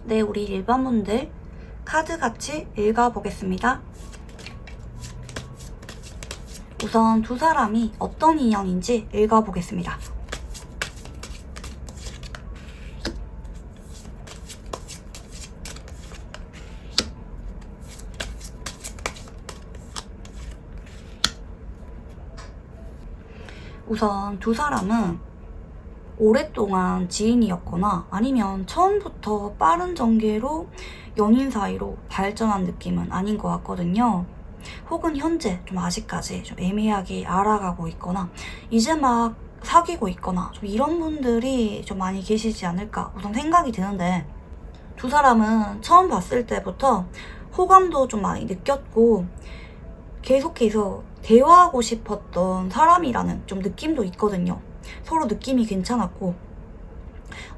네, 우리 일반분들 카드 같이 읽어보겠습니다. 우선 두 사람이 어떤 인연인지 읽어보겠습니다. 우선 두 사람은 오랫동안 지인이었거나 아니면 처음부터 빠른 전개로 연인 사이로 발전한 느낌은 아닌 것 같거든요. 혹은 현재 좀 아직까지 좀 애매하게 알아가고 있거나 이제 막 사귀고 있거나 좀 이런 분들이 좀 많이 계시지 않을까 우선 생각이 드는데, 두 사람은 처음 봤을 때부터 호감도 좀 많이 느꼈고 계속해서 대화하고 싶었던 사람이라는 좀 느낌도 있거든요. 서로 느낌이 괜찮았고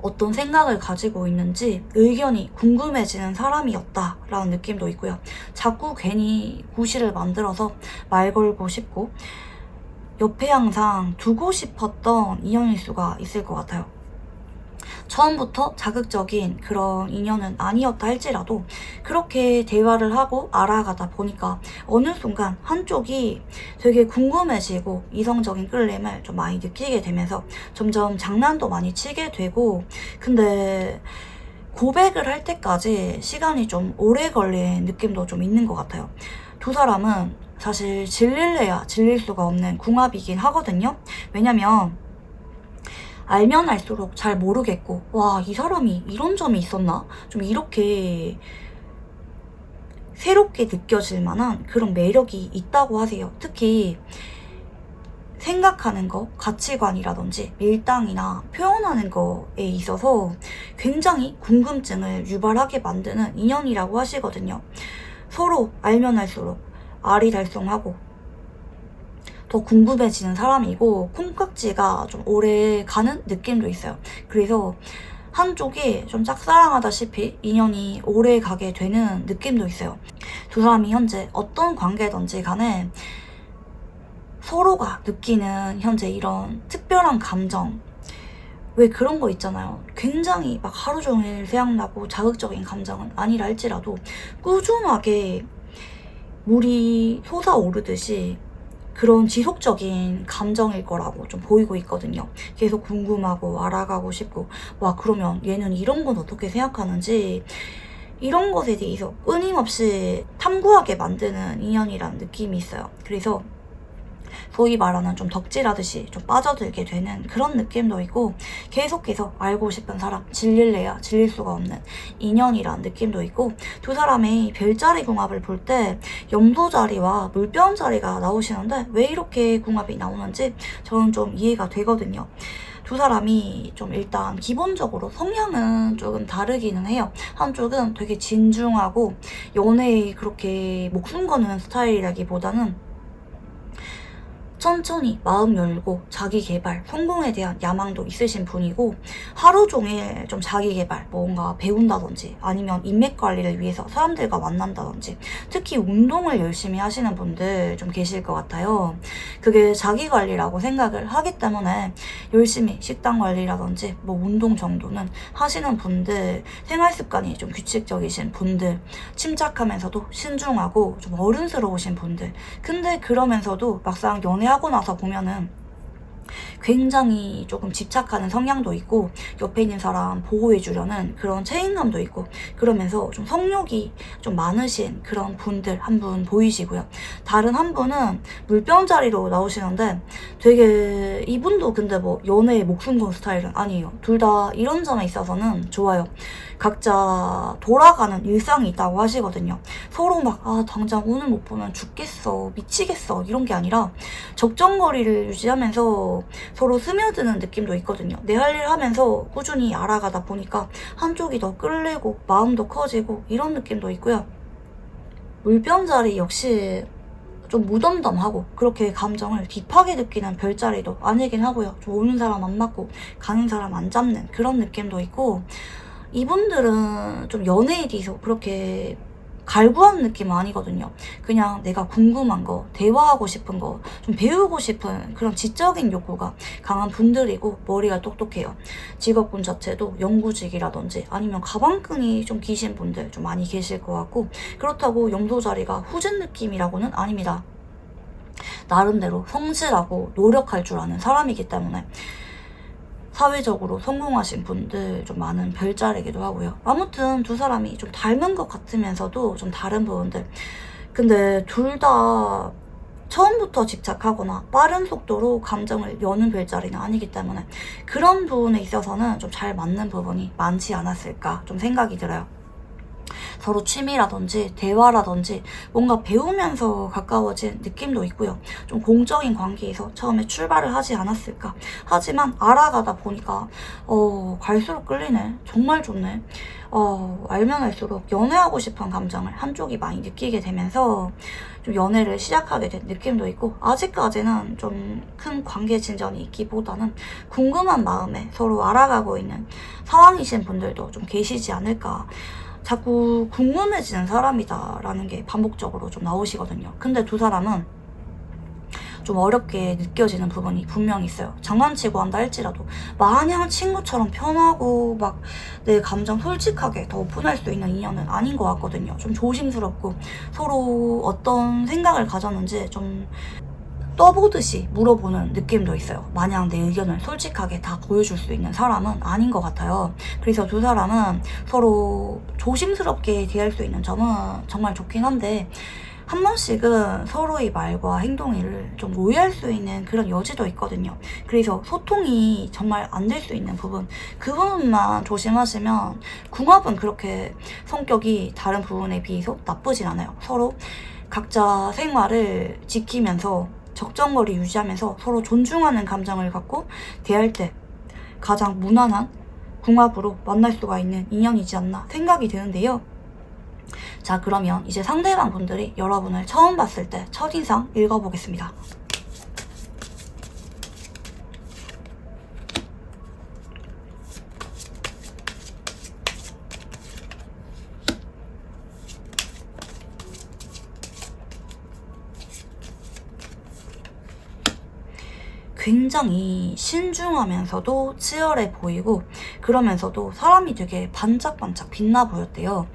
어떤 생각을 가지고 있는지 의견이 궁금해지는 사람이었다라는 느낌도 있고요. 자꾸 괜히 구실을 만들어서 말 걸고 싶고 옆에 항상 두고 싶었던 인연일 수가 있을 것 같아요. 처음부터 자극적인 그런 인연은 아니었다 할지라도 그렇게 대화를 하고 알아가다 보니까 어느 순간 한쪽이 되게 궁금해지고 이성적인 끌림을 좀 많이 느끼게 되면서 점점 장난도 많이 치게 되고, 근데 고백을 할 때까지 시간이 좀 오래 걸린 느낌도 좀 있는 것 같아요. 두 사람은 사실 질릴래야 질릴 수가 없는 궁합이긴 하거든요. 왜냐면 알면 알수록 잘 모르겠고, 와, 이 사람이 이런 점이 있었나? 좀 이렇게 새롭게 느껴질 만한 그런 매력이 있다고 하세요. 특히 생각하는 거, 가치관이라든지 밀당이나 표현하는 거에 있어서 굉장히 궁금증을 유발하게 만드는 인연이라고 하시거든요. 서로 알면 알수록 아리달성하고 더 궁금해지는 사람이고 콩깍지가 좀 오래 가는 느낌도 있어요. 그래서 한쪽이 좀 짝사랑하다시피 인연이 오래 가게 되는 느낌도 있어요. 두 사람이 현재 어떤 관계든지 간에 서로가 느끼는 현재 이런 특별한 감정, 왜 그런 거 있잖아요. 굉장히 막 하루 종일 생각나고 자극적인 감정은 아니라 할지라도 꾸준하게 물이 솟아오르듯이 그런 지속적인 감정일 거라고 좀 보이고 있거든요. 계속 궁금하고 알아가고 싶고, 와, 그러면 얘는 이런 건 어떻게 생각하는지 이런 것에 대해서 끊임없이 탐구하게 만드는 인연이라는 느낌이 있어요. 그래서 소위 말하는 좀 덕질하듯이 좀 빠져들게 되는 그런 느낌도 있고, 계속해서 알고 싶은 사람, 질릴래야 질릴 수가 없는 인연이라는 느낌도 있고, 두 사람의 별자리 궁합을 볼 때 염소자리와 물병자리가 나오시는데 왜 이렇게 궁합이 나오는지 저는 좀 이해가 되거든요. 두 사람이 좀 일단 기본적으로 성향은 조금 다르기는 해요. 한쪽은 되게 진중하고 연애에 그렇게 목숨 거는 스타일이라기보다는 천천히 마음 열고 자기 개발, 성공에 대한 야망도 있으신 분이고, 하루 종일 좀 자기 개발, 뭔가 배운다든지 아니면 인맥 관리를 위해서 사람들과 만난다든지, 특히 운동을 열심히 하시는 분들 좀 계실 것 같아요. 그게 자기 관리라고 생각을 하기 때문에 열심히 식단 관리라든지 뭐 운동 정도는 하시는 분들, 생활 습관이 좀 규칙적이신 분들, 침착하면서도 신중하고 좀 어른스러우신 분들, 근데 그러면서도 막상 연애하고 나서 보면은 굉장히 조금 집착하는 성향도 있고 옆에 있는 사람 보호해주려는 그런 책임감도 있고, 그러면서 좀 성욕이 좀 많으신 그런 분들 한 분 보이시고요. 다른 한 분은 물병자리로 나오시는데 되게 이분도 근데 뭐 연애에 목숨 건 스타일은 아니에요. 둘 다 이런 점에 있어서는 좋아요. 각자 돌아가는 일상이 있다고 하시거든요. 서로 막 당장 오늘 못 보면 죽겠어, 미치겠어 이런 게 아니라 적정거리를 유지하면서 서로 스며드는 느낌도 있거든요. 내 할 일 하면서 꾸준히 알아가다 보니까 한쪽이 더 끌리고 마음도 커지고 이런 느낌도 있고요. 물병자리 역시 좀 무덤덤하고 그렇게 감정을 딥하게 느끼는 별자리도 아니긴 하고요. 좀 오는 사람 안 맞고 가는 사람 안 잡는 그런 느낌도 있고, 이분들은 좀 연애에 대해서 그렇게 갈구하는 느낌은 아니거든요. 그냥 내가 궁금한 거, 대화하고 싶은 거, 좀 배우고 싶은 그런 지적인 욕구가 강한 분들이고 머리가 똑똑해요. 직업군 자체도 연구직이라든지 아니면 가방끈이 좀 기신 분들 좀 많이 계실 것 같고, 그렇다고 염소 자리가 후진 느낌이라고는 아닙니다. 나름대로 성실하고 노력할 줄 아는 사람이기 때문에 사회적으로 성공하신 분들 좀 많은 별자리이기도 하고요. 아무튼 두 사람이 좀 닮은 것 같으면서도 좀 다른 부분들. 근데 둘 다 처음부터 집착하거나 빠른 속도로 감정을 여는 별자리는 아니기 때문에 그런 부분에 있어서는 좀 잘 맞는 부분이 많지 않았을까 좀 생각이 들어요. 서로 취미라든지 대화라든지 뭔가 배우면서 가까워진 느낌도 있고요. 좀 공적인 관계에서 처음에 출발을 하지 않았을까. 하지만 알아가다 보니까 갈수록 끌리네. 정말 좋네. 알면 할수록 연애하고 싶은 감정을 한쪽이 많이 느끼게 되면서 좀 연애를 시작하게 된 느낌도 있고, 아직까지는 좀 큰 관계 진전이 있기보다는 궁금한 마음에 서로 알아가고 있는 상황이신 분들도 좀 계시지 않을까. 자꾸 궁금해지는 사람이다라는 게 반복적으로 좀 나오시거든요. 근데 두 사람은 좀 어렵게 느껴지는 부분이 분명히 있어요. 장난치고 한다 할지라도 마냥 친구처럼 편하고 막 내 감정 솔직하게 더 오픈할 수 있는 인연은 아닌 것 같거든요. 좀 조심스럽고 서로 어떤 생각을 가졌는지 좀 떠보듯이 물어보는 느낌도 있어요. 마냥 내 의견을 솔직하게 다 보여줄 수 있는 사람은 아닌 것 같아요. 그래서 두 사람은 서로 조심스럽게 대할 수 있는 점은 정말 좋긴 한데, 한 번씩은 서로의 말과 행동을 좀 오해할 수 있는 그런 여지도 있거든요. 그래서 소통이 정말 안 될 수 있는 부분, 그 부분만 조심하시면 궁합은 그렇게 성격이 다른 부분에 비해서 나쁘진 않아요. 서로 각자 생활을 지키면서 적정거리 유지하면서 서로 존중하는 감정을 갖고 대할 때 가장 무난한 궁합으로 만날 수가 있는 인연이지 않나 생각이 드는데요. 자, 그러면 이제 상대방 분들이 여러분을 처음 봤을 때 첫인상 읽어보겠습니다. 굉장히 신중하면서도 치열해 보이고, 그러면서도 사람이 되게 반짝반짝 빛나 보였대요.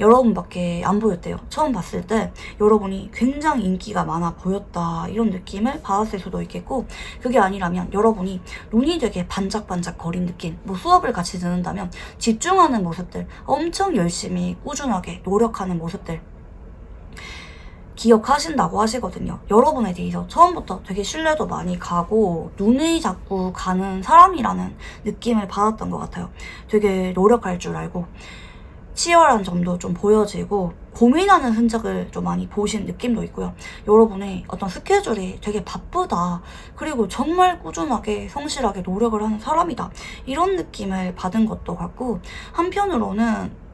여러분밖에 안 보였대요. 처음 봤을 때 여러분이 굉장히 인기가 많아 보였다, 이런 느낌을 받았을 수도 있겠고, 그게 아니라면 여러분이 눈이 되게 반짝반짝 거린 느낌, 뭐 수업을 같이 듣는다면 집중하는 모습들, 엄청 열심히 꾸준하게 노력하는 모습들 기억하신다고 하시거든요. 여러분에 대해서 처음부터 되게 신뢰도 많이 가고 눈이 자꾸 가는 사람이라는 느낌을 받았던 것 같아요. 되게 노력할 줄 알고 치열한 점도 좀 보여지고 고민하는 흔적을 좀 많이 보신 느낌도 있고요. 여러분의 어떤 스케줄이 되게 바쁘다, 그리고 정말 꾸준하게 성실하게 노력을 하는 사람이다, 이런 느낌을 받은 것도 같고, 한편으로는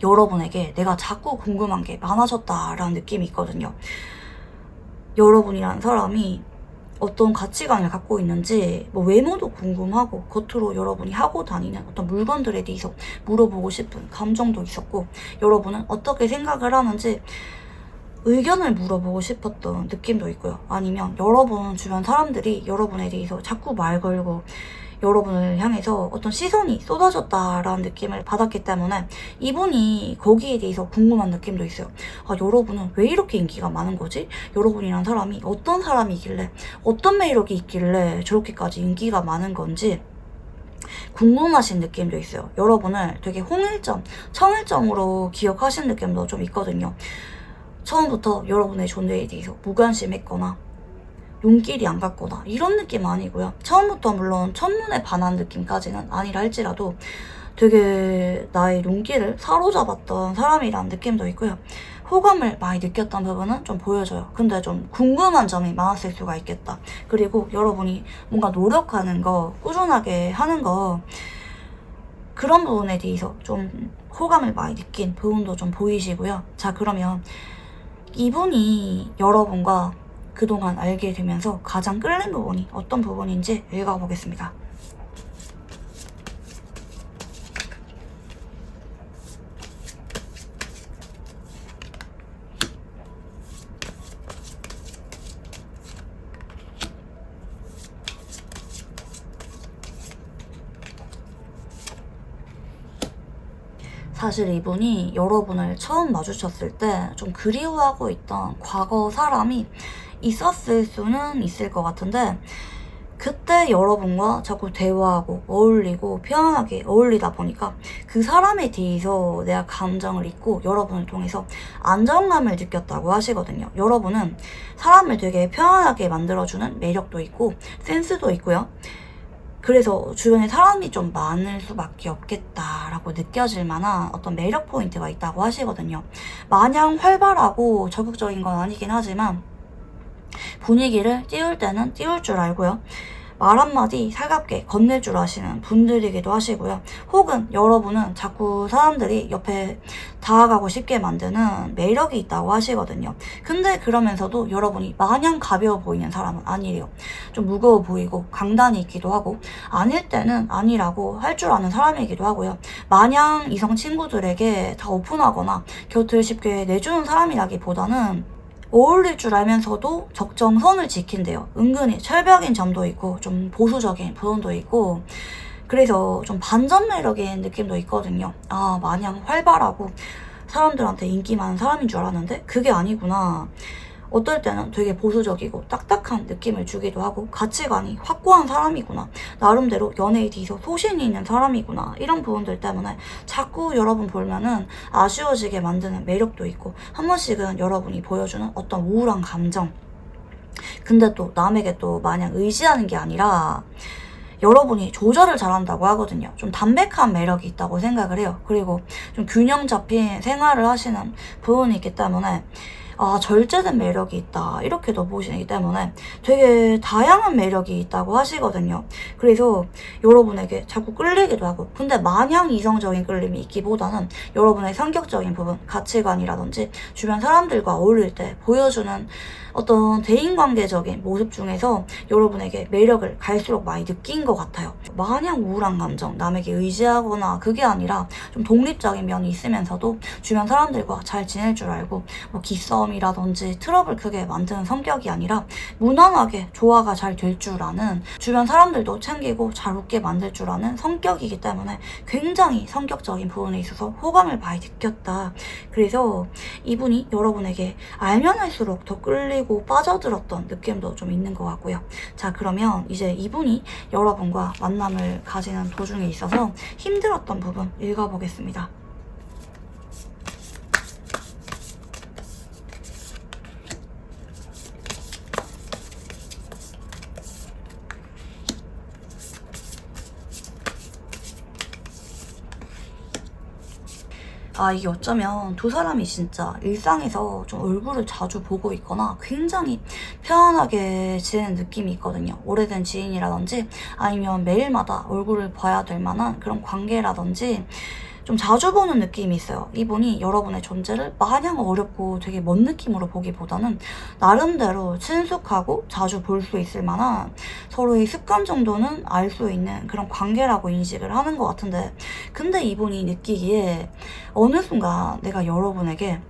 여러분에게 내가 자꾸 궁금한 게 많아졌다라는 느낌이 있거든요. 여러분이라는 사람이 어떤 가치관을 갖고 있는지, 뭐 외모도 궁금하고 겉으로 여러분이 하고 다니는 어떤 물건들에 대해서 물어보고 싶은 감정도 있었고, 여러분은 어떻게 생각을 하는지 의견을 물어보고 싶었던 느낌도 있고요. 아니면 여러분 주변 사람들이 여러분에 대해서 자꾸 말 걸고 여러분을 향해서 어떤 시선이 쏟아졌다라는 느낌을 받았기 때문에 이분이 거기에 대해서 궁금한 느낌도 있어요. 아, 여러분은 왜 이렇게 인기가 많은 거지? 여러분이란 사람이 어떤 사람이길래, 어떤 매력이 있길래 저렇게까지 인기가 많은 건지 궁금하신 느낌도 있어요. 여러분을 되게 홍일점, 청일점으로 기억하신 느낌도 좀 있거든요. 처음부터 여러분의 존재에 대해서 무관심했거나 눈길이 안 갔거나 이런 느낌 아니고요. 처음부터 물론 첫눈에 반한 느낌까지는 아니라 할지라도 되게 나의 눈길을 사로잡았던 사람이라는 느낌도 있고요. 호감을 많이 느꼈던 부분은 좀 보여져요. 근데 좀 궁금한 점이 많았을 수가 있겠다. 그리고 여러분이 뭔가 노력하는 거, 꾸준하게 하는 거, 그런 부분에 대해서 좀 호감을 많이 느낀 부분도 좀 보이시고요. 자, 그러면 이분이 여러분과 그동안 알게 되면서 가장 끌린 부분이 어떤 부분인지 읽어보겠습니다. 사실 이분이 여러분을 처음 마주쳤을 때 좀 그리워하고 있던 과거 사람이 있었을 수는 있을 것 같은데, 그때 여러분과 자꾸 대화하고 어울리고 편안하게 어울리다 보니까 그 사람에 대해서 내가 감정을 잊고 여러분을 통해서 안정감을 느꼈다고 하시거든요. 여러분은 사람을 되게 편안하게 만들어주는 매력도 있고 센스도 있고요. 그래서 주변에 사람이 좀 많을 수밖에 없겠다라고 느껴질 만한 어떤 매력 포인트가 있다고 하시거든요. 마냥 활발하고 적극적인 건 아니긴 하지만 분위기를 띄울 때는 띄울 줄 알고요. 말 한마디 살갑게 건넬 줄 아시는 분들이기도 하시고요. 혹은 여러분은 자꾸 사람들이 옆에 다가가고 싶게 만드는 매력이 있다고 하시거든요. 근데 그러면서도 여러분이 마냥 가벼워 보이는 사람은 아니래요. 좀 무거워 보이고 강단이 있기도 하고 아닐 때는 아니라고 할 줄 아는 사람이기도 하고요. 마냥 이성 친구들에게 다 오픈하거나 곁을 쉽게 내주는 사람이라기보다는 어울릴 줄 알면서도 적정선을 지킨대요. 은근히 철벽인 점도 있고 좀 보수적인 부분도 있고, 그래서 좀 반전 매력인 느낌도 있거든요. 아, 마냥 활발하고 사람들한테 인기 많은 사람인 줄 알았는데 그게 아니구나. 어떨 때는 되게 보수적이고 딱딱한 느낌을 주기도 하고 가치관이 확고한 사람이구나. 나름대로 연애에 대해서 소신이 있는 사람이구나. 이런 부분들 때문에 자꾸 여러분 보면은 아쉬워지게 만드는 매력도 있고, 한 번씩은 여러분이 보여주는 어떤 우울한 감정. 근데 또 남에게 또 마냥 의지하는 게 아니라 여러분이 조절을 잘한다고 하거든요. 좀 담백한 매력이 있다고 생각을 해요. 그리고 좀 균형 잡힌 생활을 하시는 부분이 있기 때문에 아, 절제된 매력이 있다 이렇게도 보시기 때문에 되게 다양한 매력이 있다고 하시거든요. 그래서 여러분에게 자꾸 끌리기도 하고, 근데 마냥 이성적인 끌림이 있기보다는 여러분의 성격적인 부분, 가치관이라든지 주변 사람들과 어울릴 때 보여주는 어떤 대인관계적인 모습 중에서 여러분에게 매력을 갈수록 많이 느낀 것 같아요. 마냥 우울한 감정, 남에게 의지하거나 그게 아니라 좀 독립적인 면이 있으면서도 주변 사람들과 잘 지낼 줄 알고, 뭐 기싸움이라든지 트러블 크게 만드는 성격이 아니라 무난하게 조화가 잘 될 줄 아는, 주변 사람들도 챙기고 잘 웃게 만들 줄 아는 성격이기 때문에 굉장히 성격적인 부분에 있어서 호감을 많이 느꼈다. 그래서 이분이 여러분에게 알면 할수록 더 끌리고 빠져들었던 느낌도 좀 있는 것 같고요. 자, 그러면 이제 이분이 여러분과 만남을 가지는 도중에 있어서 힘들었던 부분 읽어보겠습니다. 아, 이게 어쩌면 두 사람이 진짜 일상에서 좀 얼굴을 자주 보고 있거나 굉장히 편안하게 지내는 느낌이 있거든요. 오래된 지인이라든지 아니면 매일마다 얼굴을 봐야 될 만한 그런 관계라든지 좀 자주 보는 느낌이 있어요. 이분이 여러분의 존재를 마냥 어렵고 되게 먼 느낌으로 보기보다는 나름대로 친숙하고 자주 볼 수 있을 만한 서로의 습관 정도는 알 수 있는 그런 관계라고 인식을 하는 것 같은데, 근데 이분이 느끼기에 어느 순간 내가 여러분에게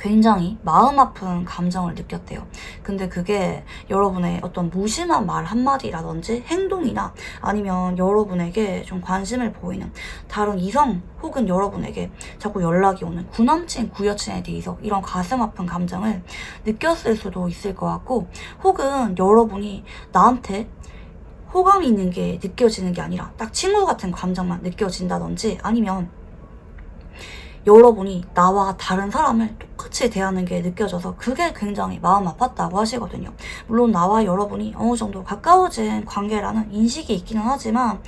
굉장히 마음 아픈 감정을 느꼈대요. 근데 그게 여러분의 어떤 무심한 말 한마디라든지 행동이나 아니면 여러분에게 좀 관심을 보이는 다른 이성 혹은 여러분에게 자꾸 연락이 오는 구남친, 구여친에 대해서 이런 가슴 아픈 감정을 느꼈을 수도 있을 것 같고, 혹은 여러분이 나한테 호감이 있는 게 느껴지는 게 아니라 딱 친구 같은 감정만 느껴진다든지, 아니면 여러분이 나와 다른 사람을 똑같이 대하는 게 느껴져서 그게 굉장히 마음 아팠다고 하시거든요. 물론 나와 여러분이 어느 정도 가까워진 관계라는 인식이 있기는 하지만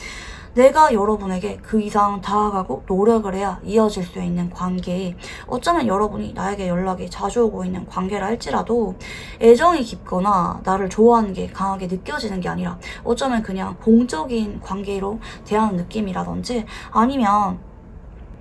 내가 여러분에게 그 이상 다가가고 노력을 해야 이어질 수 있는 관계에, 어쩌면 여러분이 나에게 연락이 자주 오고 있는 관계라 할지라도 애정이 깊거나 나를 좋아하는 게 강하게 느껴지는 게 아니라 어쩌면 그냥 공적인 관계로 대하는 느낌이라든지, 아니면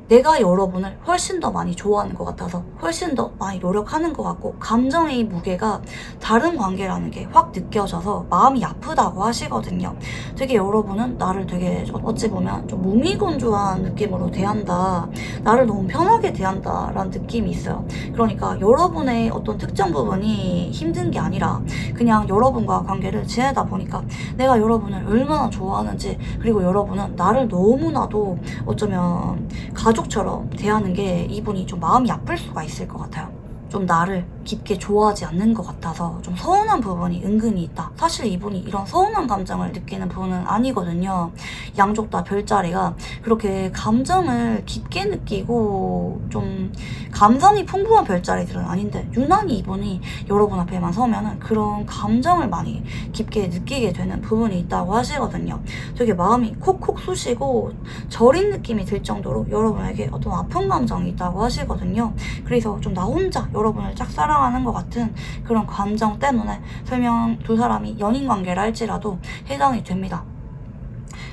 내가 여러분을 훨씬 더 많이 좋아하는 것 같아서 훨씬 더 많이 노력하는 것 같고 감정의 무게가 다른 관계라는 게 확 느껴져서 마음이 아프다고 하시거든요. 되게 여러분은 나를 되게 어찌 보면 좀 무미건조한 느낌으로 대한다, 나를 너무 편하게 대한다 라는 느낌이 있어요. 그러니까 여러분의 어떤 특정 부분이 힘든 게 아니라 그냥 여러분과 관계를 지내다 보니까 내가 여러분을 얼마나 좋아하는지, 그리고 여러분은 나를 너무나도 어쩌면 가족처럼 대하는 게 이분이 좀 마음이 아플 수가 있을 것 같아요. 좀 나를 깊게 좋아하지 않는 것 같아서 좀 서운한 부분이 은근히 있다. 사실 이분이 이런 서운한 감정을 느끼는 분은 아니거든요. 양쪽 다 별자리가 그렇게 감정을 깊게 느끼고 좀 감성이 풍부한 별자리들은 아닌데 유난히 이분이 여러분 앞에만 서면은 그런 감정을 많이 깊게 느끼게 되는 부분이 있다고 하시거든요. 되게 마음이 콕콕 쑤시고 저린 느낌이 들 정도로 여러분에게 어떤 아픈 감정이 있다고 하시거든요. 그래서 좀 나 혼자 여러분을 짝사랑하는 것 같은 그런 감정 때문에 설령 두 사람이 연인 관계를 할지라도 해당이 됩니다.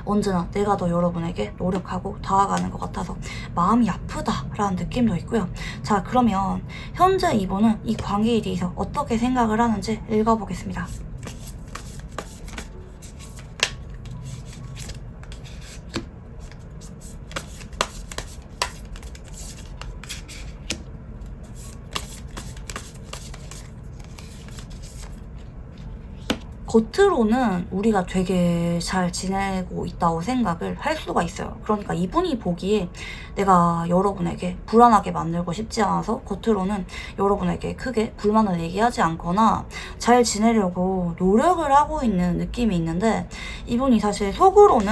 언제나 내가 더 여러분에게 노력하고 다가가는 것 같아서 마음이 아프다라는 느낌도 있고요. 자, 그러면 현재 이분은 이 관계에 대해서 어떻게 생각을 하는지 읽어보겠습니다. 겉으로는 우리가 되게 잘 지내고 있다고 생각을 할 수가 있어요. 그러니까 이분이 보기에 내가 여러분에게 불안하게 만들고 싶지 않아서 겉으로는 여러분에게 크게 불만을 얘기하지 않거나 잘 지내려고 노력을 하고 있는 느낌이 있는데 이분이 사실 속으로는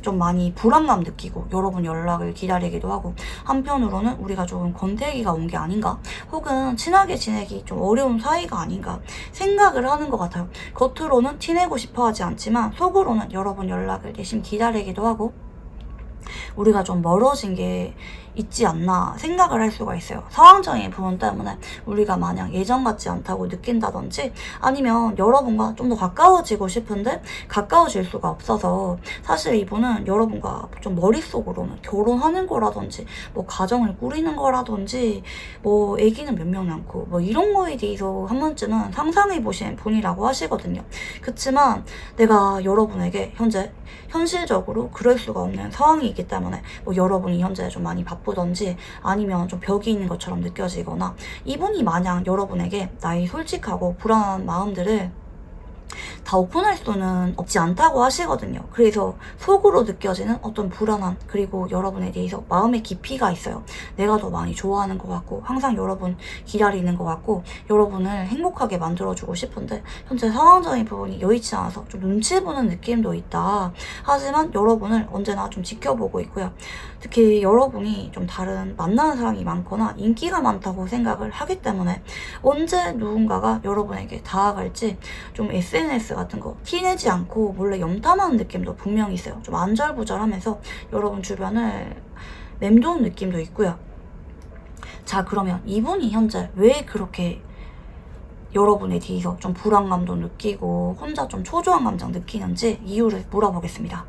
좀 많이 불안감 느끼고 여러분 연락을 기다리기도 하고 한편으로는 우리가 조금 권태기가 온 게 아닌가 혹은 친하게 지내기 좀 어려운 사이가 아닌가 생각을 하는 것 같아요. 겉으로는 티내고 싶어 하지 않지만 속으로는 여러분 연락을 대신 기다리기도 하고 우리가 좀 멀어진 게 있지 않나 생각을 할 수가 있어요. 상황적인 부분 때문에 우리가 마냥 예전 같지 않다고 느낀다든지 아니면 여러분과 좀 더 가까워지고 싶은데 가까워질 수가 없어서 사실 이분은 여러분과 좀 머릿속으로는 결혼하는 거라든지 뭐 가정을 꾸리는 거라든지 뭐 애기는 몇 명 낳고 뭐 이런 거에 대해서 한 번쯤은 상상해 보신 분이라고 하시거든요. 그치만 내가 여러분에게 현실적으로 그럴 수가 없는 상황이기 때문에 뭐 여러분이 현재 좀 많이 바쁘던지 아니면 좀 벽이 있는 것처럼 느껴지거나 이분이 마냥 여러분에게 나의 솔직하고 불안한 마음들을 다 오픈할 수는 없지 않다고 하시거든요. 그래서 속으로 느껴지는 어떤 불안함 그리고 여러분에 대해서 마음의 깊이가 있어요. 내가 더 많이 좋아하는 것 같고 항상 여러분 기다리는 것 같고 여러분을 행복하게 만들어주고 싶은데 현재 상황적인 부분이 여의치 않아서 좀 눈치 보는 느낌도 있다. 하지만 여러분을 언제나 좀 지켜보고 있고요. 특히 여러분이 좀 다른 만나는 사람이 많거나 인기가 많다고 생각을 하기 때문에 언제 누군가가 여러분에게 다가갈지 좀 SNS 같은 거 티내지 않고 몰래 염탐하는 느낌도 분명히 있어요. 좀 안절부절하면서 여러분 주변을 맴도는 느낌도 있고요. 자, 그러면 이분이 현재 왜 그렇게 여러분에 대해서 좀 불안감도 느끼고 혼자 좀 초조한 감정 느끼는지 이유를 물어보겠습니다.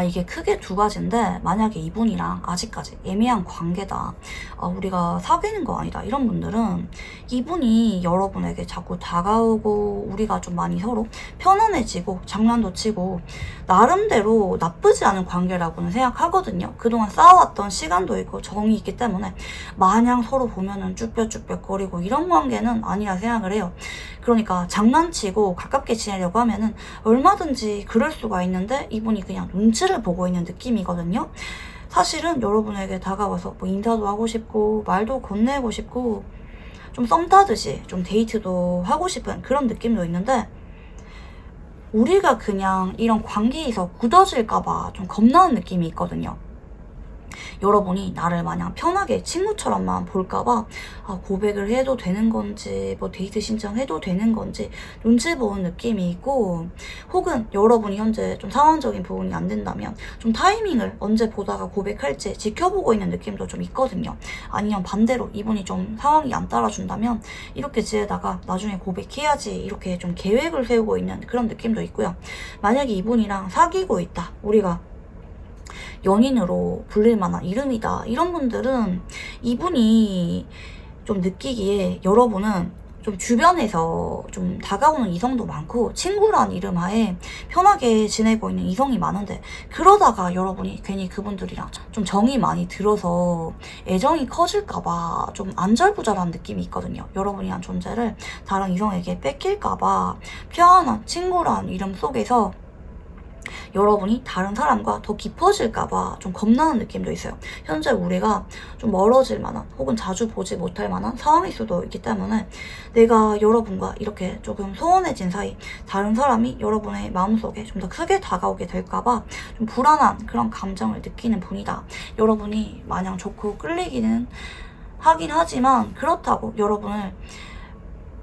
이게 크게 두 가지인데 만약에 이분이랑 아직까지 애매한 관계다. 우리가 사귀는 거 아니다. 이런 분들은 이분이 여러분에게 자꾸 다가오고 우리가 좀 많이 서로 편안해지고 장난도 치고 나름대로 나쁘지 않은 관계라고는 생각하거든요. 그동안 쌓아왔던 시간도 있고 정이 있기 때문에 마냥 서로 보면은 쭈뼛쭈뼛거리고 이런 관계는 아니라 생각을 해요. 그러니까 장난치고 가깝게 지내려고 하면은 얼마든지 그럴 수가 있는데 이분이 그냥 눈치를 보고 있는 느낌이거든요. 사실은 여러분에게 다가와서 뭐 인사도 하고 싶고 말도 건네고 싶고 좀 썸 타듯이 좀 데이트도 하고 싶은 그런 느낌도 있는데 우리가 그냥 이런 관계에서 굳어질까봐 좀 겁나는 느낌이 있거든요. 여러분이 나를 마냥 편하게 친구처럼만 볼까봐 고백을 해도 되는 건지 뭐 데이트 신청해도 되는 건지 눈치 보는 느낌이 있고 혹은 여러분이 현재 좀 상황적인 부분이 안 된다면 좀 타이밍을 언제 보다가 고백할지 지켜보고 있는 느낌도 좀 있거든요. 아니면 반대로 이분이 좀 상황이 안 따라준다면 이렇게 지내다가 나중에 고백해야지 이렇게 좀 계획을 세우고 있는 그런 느낌도 있고요. 만약에 이분이랑 사귀고 있다. 우리가 연인으로 불릴 만한 이름이다. 이런 분들은 이분이 좀 느끼기에 여러분은 좀 주변에서 좀 다가오는 이성도 많고 친구란 이름 하에 편하게 지내고 있는 이성이 많은데, 그러다가 여러분이 괜히 그분들이랑 좀 정이 많이 들어서 애정이 커질까봐 좀 안절부절한 느낌이 있거든요. 여러분이란 존재를 다른 이성에게 뺏길까봐 편안한 친구란 이름 속에서 여러분이 다른 사람과 더 깊어질까봐 좀 겁나는 느낌도 있어요. 현재 우리가 좀 멀어질 만한 혹은 자주 보지 못할 만한 상황일 수도 있기 때문에 내가 여러분과 이렇게 조금 소원해진 사이 다른 사람이 여러분의 마음속에 좀 더 크게 다가오게 될까봐 좀 불안한 그런 감정을 느끼는 분이다. 여러분이 마냥 좋고 끌리기는 하긴 하지만 그렇다고 여러분을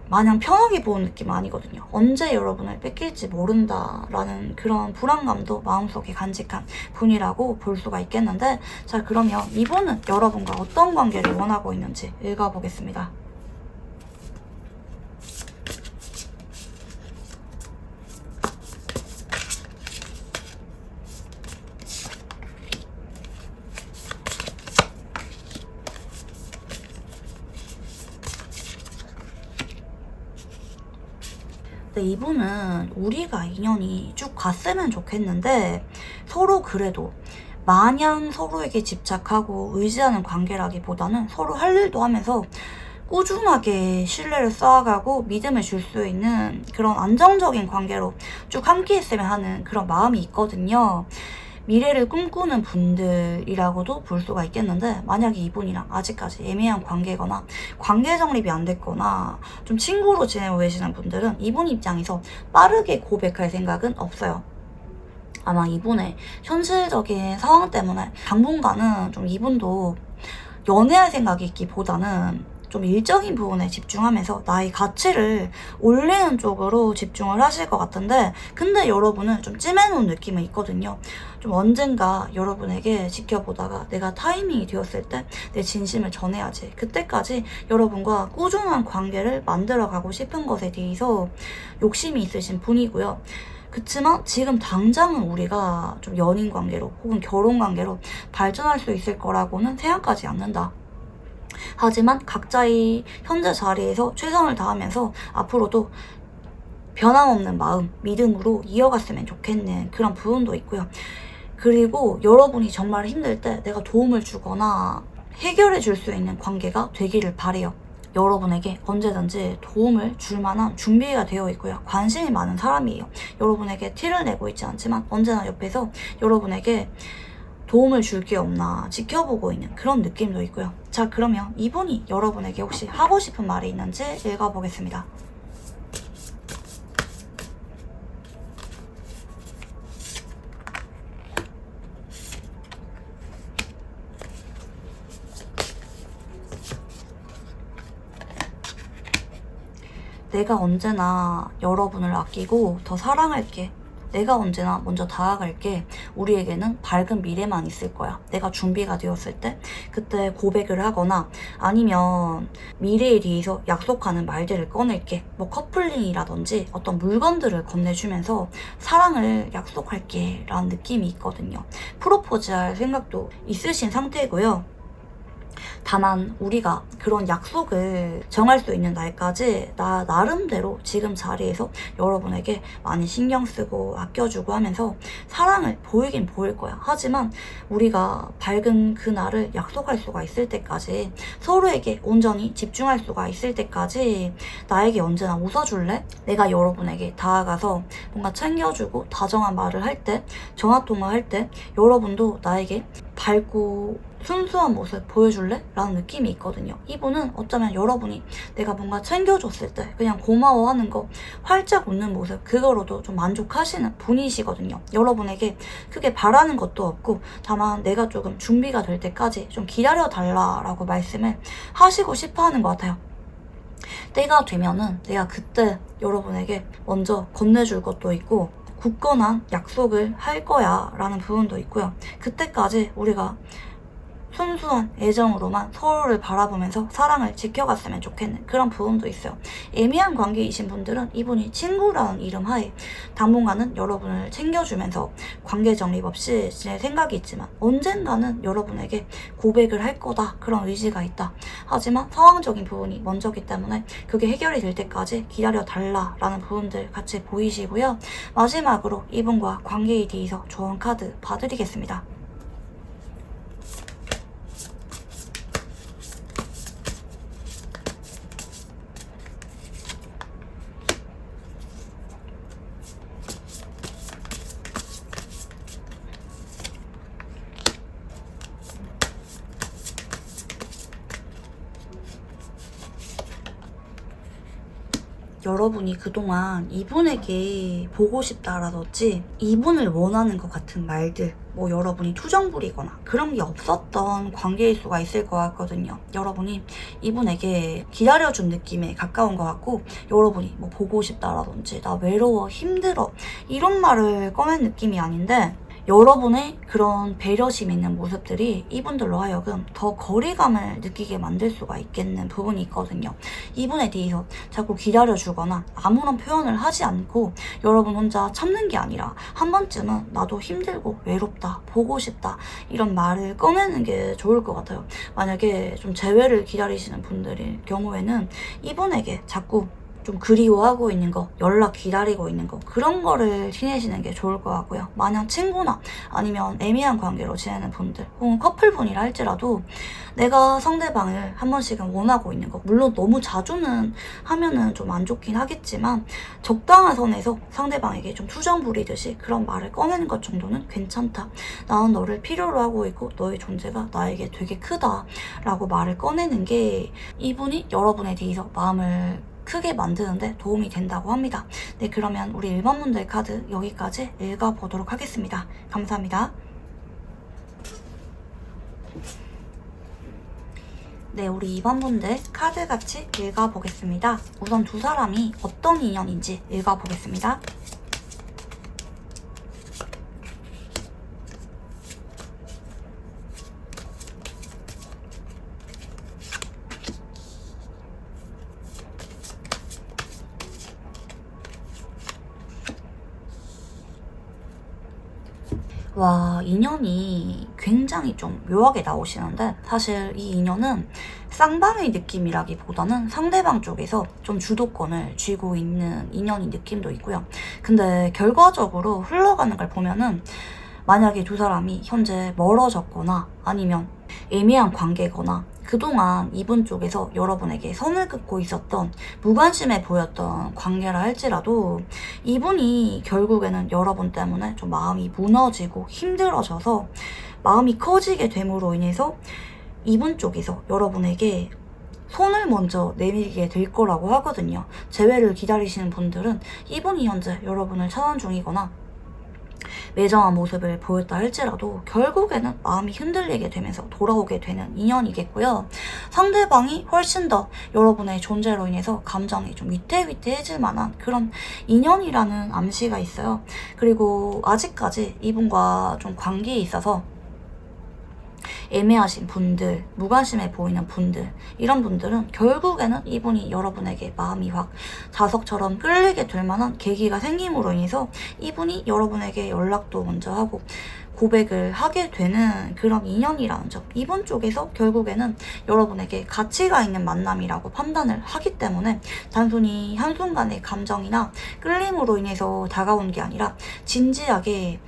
마냥 편하게 보는 느낌은 아니거든요. 언제 여러분을 뺏길지 모른다라는 그런 불안감도 마음속에 간직한 분이라고 볼 수가 있겠는데, 자, 그러면 이분은 여러분과 어떤 관계를 원하고 있는지 읽어보겠습니다. 근데 이분은 우리가 인연이 쭉 갔으면 좋겠는데 서로 그래도 마냥 서로에게 집착하고 의지하는 관계라기보다는 서로 할 일도 하면서 꾸준하게 신뢰를 쌓아가고 믿음을 줄 수 있는 그런 안정적인 관계로 쭉 함께 했으면 하는 그런 마음이 있거든요. 미래를 꿈꾸는 분들이라고도 볼 수가 있겠는데, 만약에 이분이랑 아직까지 애매한 관계거나 관계 정립이 안 됐거나 좀 친구로 지내고 계시는 분들은 이분 입장에서 빠르게 고백할 생각은 없어요. 아마 이분의 현실적인 상황 때문에 당분간은 좀 이분도 연애할 생각이 있기보다는 좀 일적인 부분에 집중하면서 나의 가치를 올리는 쪽으로 집중을 하실 것 같은데, 근데 여러분은 좀 찜해놓은 느낌은 있거든요. 좀 언젠가 여러분에게 지켜보다가 내가 타이밍이 되었을 때 내 진심을 전해야지, 그때까지 여러분과 꾸준한 관계를 만들어가고 싶은 것에 대해서 욕심이 있으신 분이고요. 그치만 지금 당장은 우리가 좀 연인 관계로 혹은 결혼 관계로 발전할 수 있을 거라고는 생각하지 않는다. 하지만 각자의 현재 자리에서 최선을 다하면서 앞으로도 변함없는 마음, 믿음으로 이어갔으면 좋겠는 그런 부분도 있고요. 그리고 여러분이 정말 힘들 때 내가 도움을 주거나 해결해 줄 수 있는 관계가 되기를 바래요. 여러분에게 언제든지 도움을 줄 만한 준비가 되어 있고요. 관심이 많은 사람이에요. 여러분에게 티를 내고 있지 않지만 언제나 옆에서 여러분에게 도움을 줄 게 없나 지켜보고 있는 그런 느낌도 있고요. 자, 그러면 이분이 여러분에게 혹시 하고 싶은 말이 있는지 읽어보겠습니다. 내가 언제나 여러분을 아끼고 더 사랑할게. 내가 언제나 먼저 다가갈게. 우리에게는 밝은 미래만 있을 거야. 내가 준비가 되었을 때 그때 고백을 하거나 아니면 미래에 대해서 약속하는 말들을 꺼낼게. 뭐 커플링이라든지 어떤 물건들을 건네주면서 사랑을 약속할게 라는 느낌이 있거든요. 프로포즈할 생각도 있으신 상태고요. 다만 우리가 그런 약속을 정할 수 있는 날까지 나 나름대로 지금 자리에서 여러분에게 많이 신경 쓰고 아껴주고 하면서 사랑을 보이긴 보일 거야. 하지만 우리가 밝은 그 날을 약속할 수가 있을 때까지, 서로에게 온전히 집중할 수가 있을 때까지 나에게 언제나 웃어줄래? 내가 여러분에게 다가가서 뭔가 챙겨주고 다정한 말을 할 때, 전화통화할 때 여러분도 나에게 밝고 순수한 모습 보여줄래? 라는 느낌이 있거든요. 이분은 어쩌면 여러분이 내가 뭔가 챙겨줬을 때 그냥 고마워하는 거, 활짝 웃는 모습, 그거로도 좀 만족하시는 분이시거든요. 여러분에게 크게 바라는 것도 없고 다만 내가 조금 준비가 될 때까지 좀 기다려달라라고 말씀을 하시고 싶어 하는 것 같아요. 때가 되면은 내가 그때 여러분에게 먼저 건네줄 것도 있고 굳건한 약속을 할 거야 라는 부분도 있고요. 그때까지 우리가 순수한 애정으로만 서로를 바라보면서 사랑을 지켜갔으면 좋겠는 그런 부분도 있어요. 애매한 관계이신 분들은 이분이 친구라는 이름 하에 당분간은 여러분을 챙겨주면서 관계 정립 없이 지낼 생각이 있지만 언젠가는 여러분에게 고백을 할 거다, 그런 의지가 있다. 하지만 상황적인 부분이 먼저기 때문에 그게 해결이 될 때까지 기다려달라라는 부분들 같이 보이시고요. 마지막으로 이분과 관계에 대해서 조언 카드 봐드리겠습니다. 여러분이 그동안 이분에게 보고 싶다라든지 이분을 원하는 것 같은 말들, 뭐 여러분이 투정 부리거나 그런 게 없었던 관계일 수가 있을 것 같거든요. 여러분이 이분에게 기다려준 느낌에 가까운 것 같고, 여러분이 뭐 보고 싶다라든지 나 외로워, 힘들어 이런 말을 꺼낸 느낌이 아닌데, 여러분의 그런 배려심 있는 모습들이 이분들로 하여금 더 거리감을 느끼게 만들 수가 있겠는 부분이 있거든요. 이분에 대해서 자꾸 기다려주거나 아무런 표현을 하지 않고 여러분 혼자 참는 게 아니라 한 번쯤은 나도 힘들고 외롭다, 보고 싶다 이런 말을 꺼내는 게 좋을 것 같아요. 만약에 좀 재회를 기다리시는 분들일 경우에는 이분에게 자꾸 좀 그리워하고 있는 거, 연락 기다리고 있는 거, 그런 거를 티내시는 게 좋을 것 같고요. 만약 친구나 아니면 애매한 관계로 지내는 분들 혹은 커플분이라 할지라도 내가 상대방을 한 번씩은 원하고 있는 거, 물론 너무 자주는 하면은 좀 안 좋긴 하겠지만 적당한 선에서 상대방에게 좀 투정 부리듯이 그런 말을 꺼내는 것 정도는 괜찮다. 나는 너를 필요로 하고 있고 너의 존재가 나에게 되게 크다 라고 말을 꺼내는 게 이분이 여러분에 대해서 마음을 크게 만드는데 도움이 된다고 합니다. 네, 그러면 우리 1번 분들 카드 여기까지 읽어보도록 하겠습니다. 감사합니다. 네, 우리 2번 분들 카드 같이 읽어보겠습니다. 우선 두 사람이 어떤 인연인지 읽어보겠습니다. 와, 인연이 굉장히 좀 묘하게 나오시는데, 사실 이 인연은 쌍방의 느낌이라기보다는 상대방 쪽에서 좀 주도권을 쥐고 있는 인연인 느낌도 있고요. 근데 결과적으로 흘러가는 걸 보면은 만약에 두 사람이 현재 멀어졌거나 아니면 애매한 관계거나 그동안 이분 쪽에서 여러분에게 선을 긋고 있었던 무관심해 보였던 관계라 할지라도 이분이 결국에는 여러분 때문에 좀 마음이 무너지고 힘들어져서 마음이 커지게 됨으로 인해서 이분 쪽에서 여러분에게 손을 먼저 내밀게 될 거라고 하거든요. 재회를 기다리시는 분들은 이분이 현재 여러분을 차단 중이거나 매정한 모습을 보였다 할지라도 결국에는 마음이 흔들리게 되면서 돌아오게 되는 인연이겠고요. 상대방이 훨씬 더 여러분의 존재로 인해서 감정이 좀 위태위태해질 만한 그런 인연이라는 암시가 있어요. 그리고 아직까지 이분과 좀 관계에 있어서 애매하신 분들, 무관심해 보이는 분들, 이런 분들은 결국에는 이분이 여러분에게 마음이 확 자석처럼 끌리게 될 만한 계기가 생김으로 인해서 이분이 여러분에게 연락도 먼저 하고 고백을 하게 되는 그런 인연이라는 점, 이분 쪽에서 결국에는 여러분에게 가치가 있는 만남이라고 판단을 하기 때문에 단순히 한순간의 감정이나 끌림으로 인해서 다가온 게 아니라 진지하게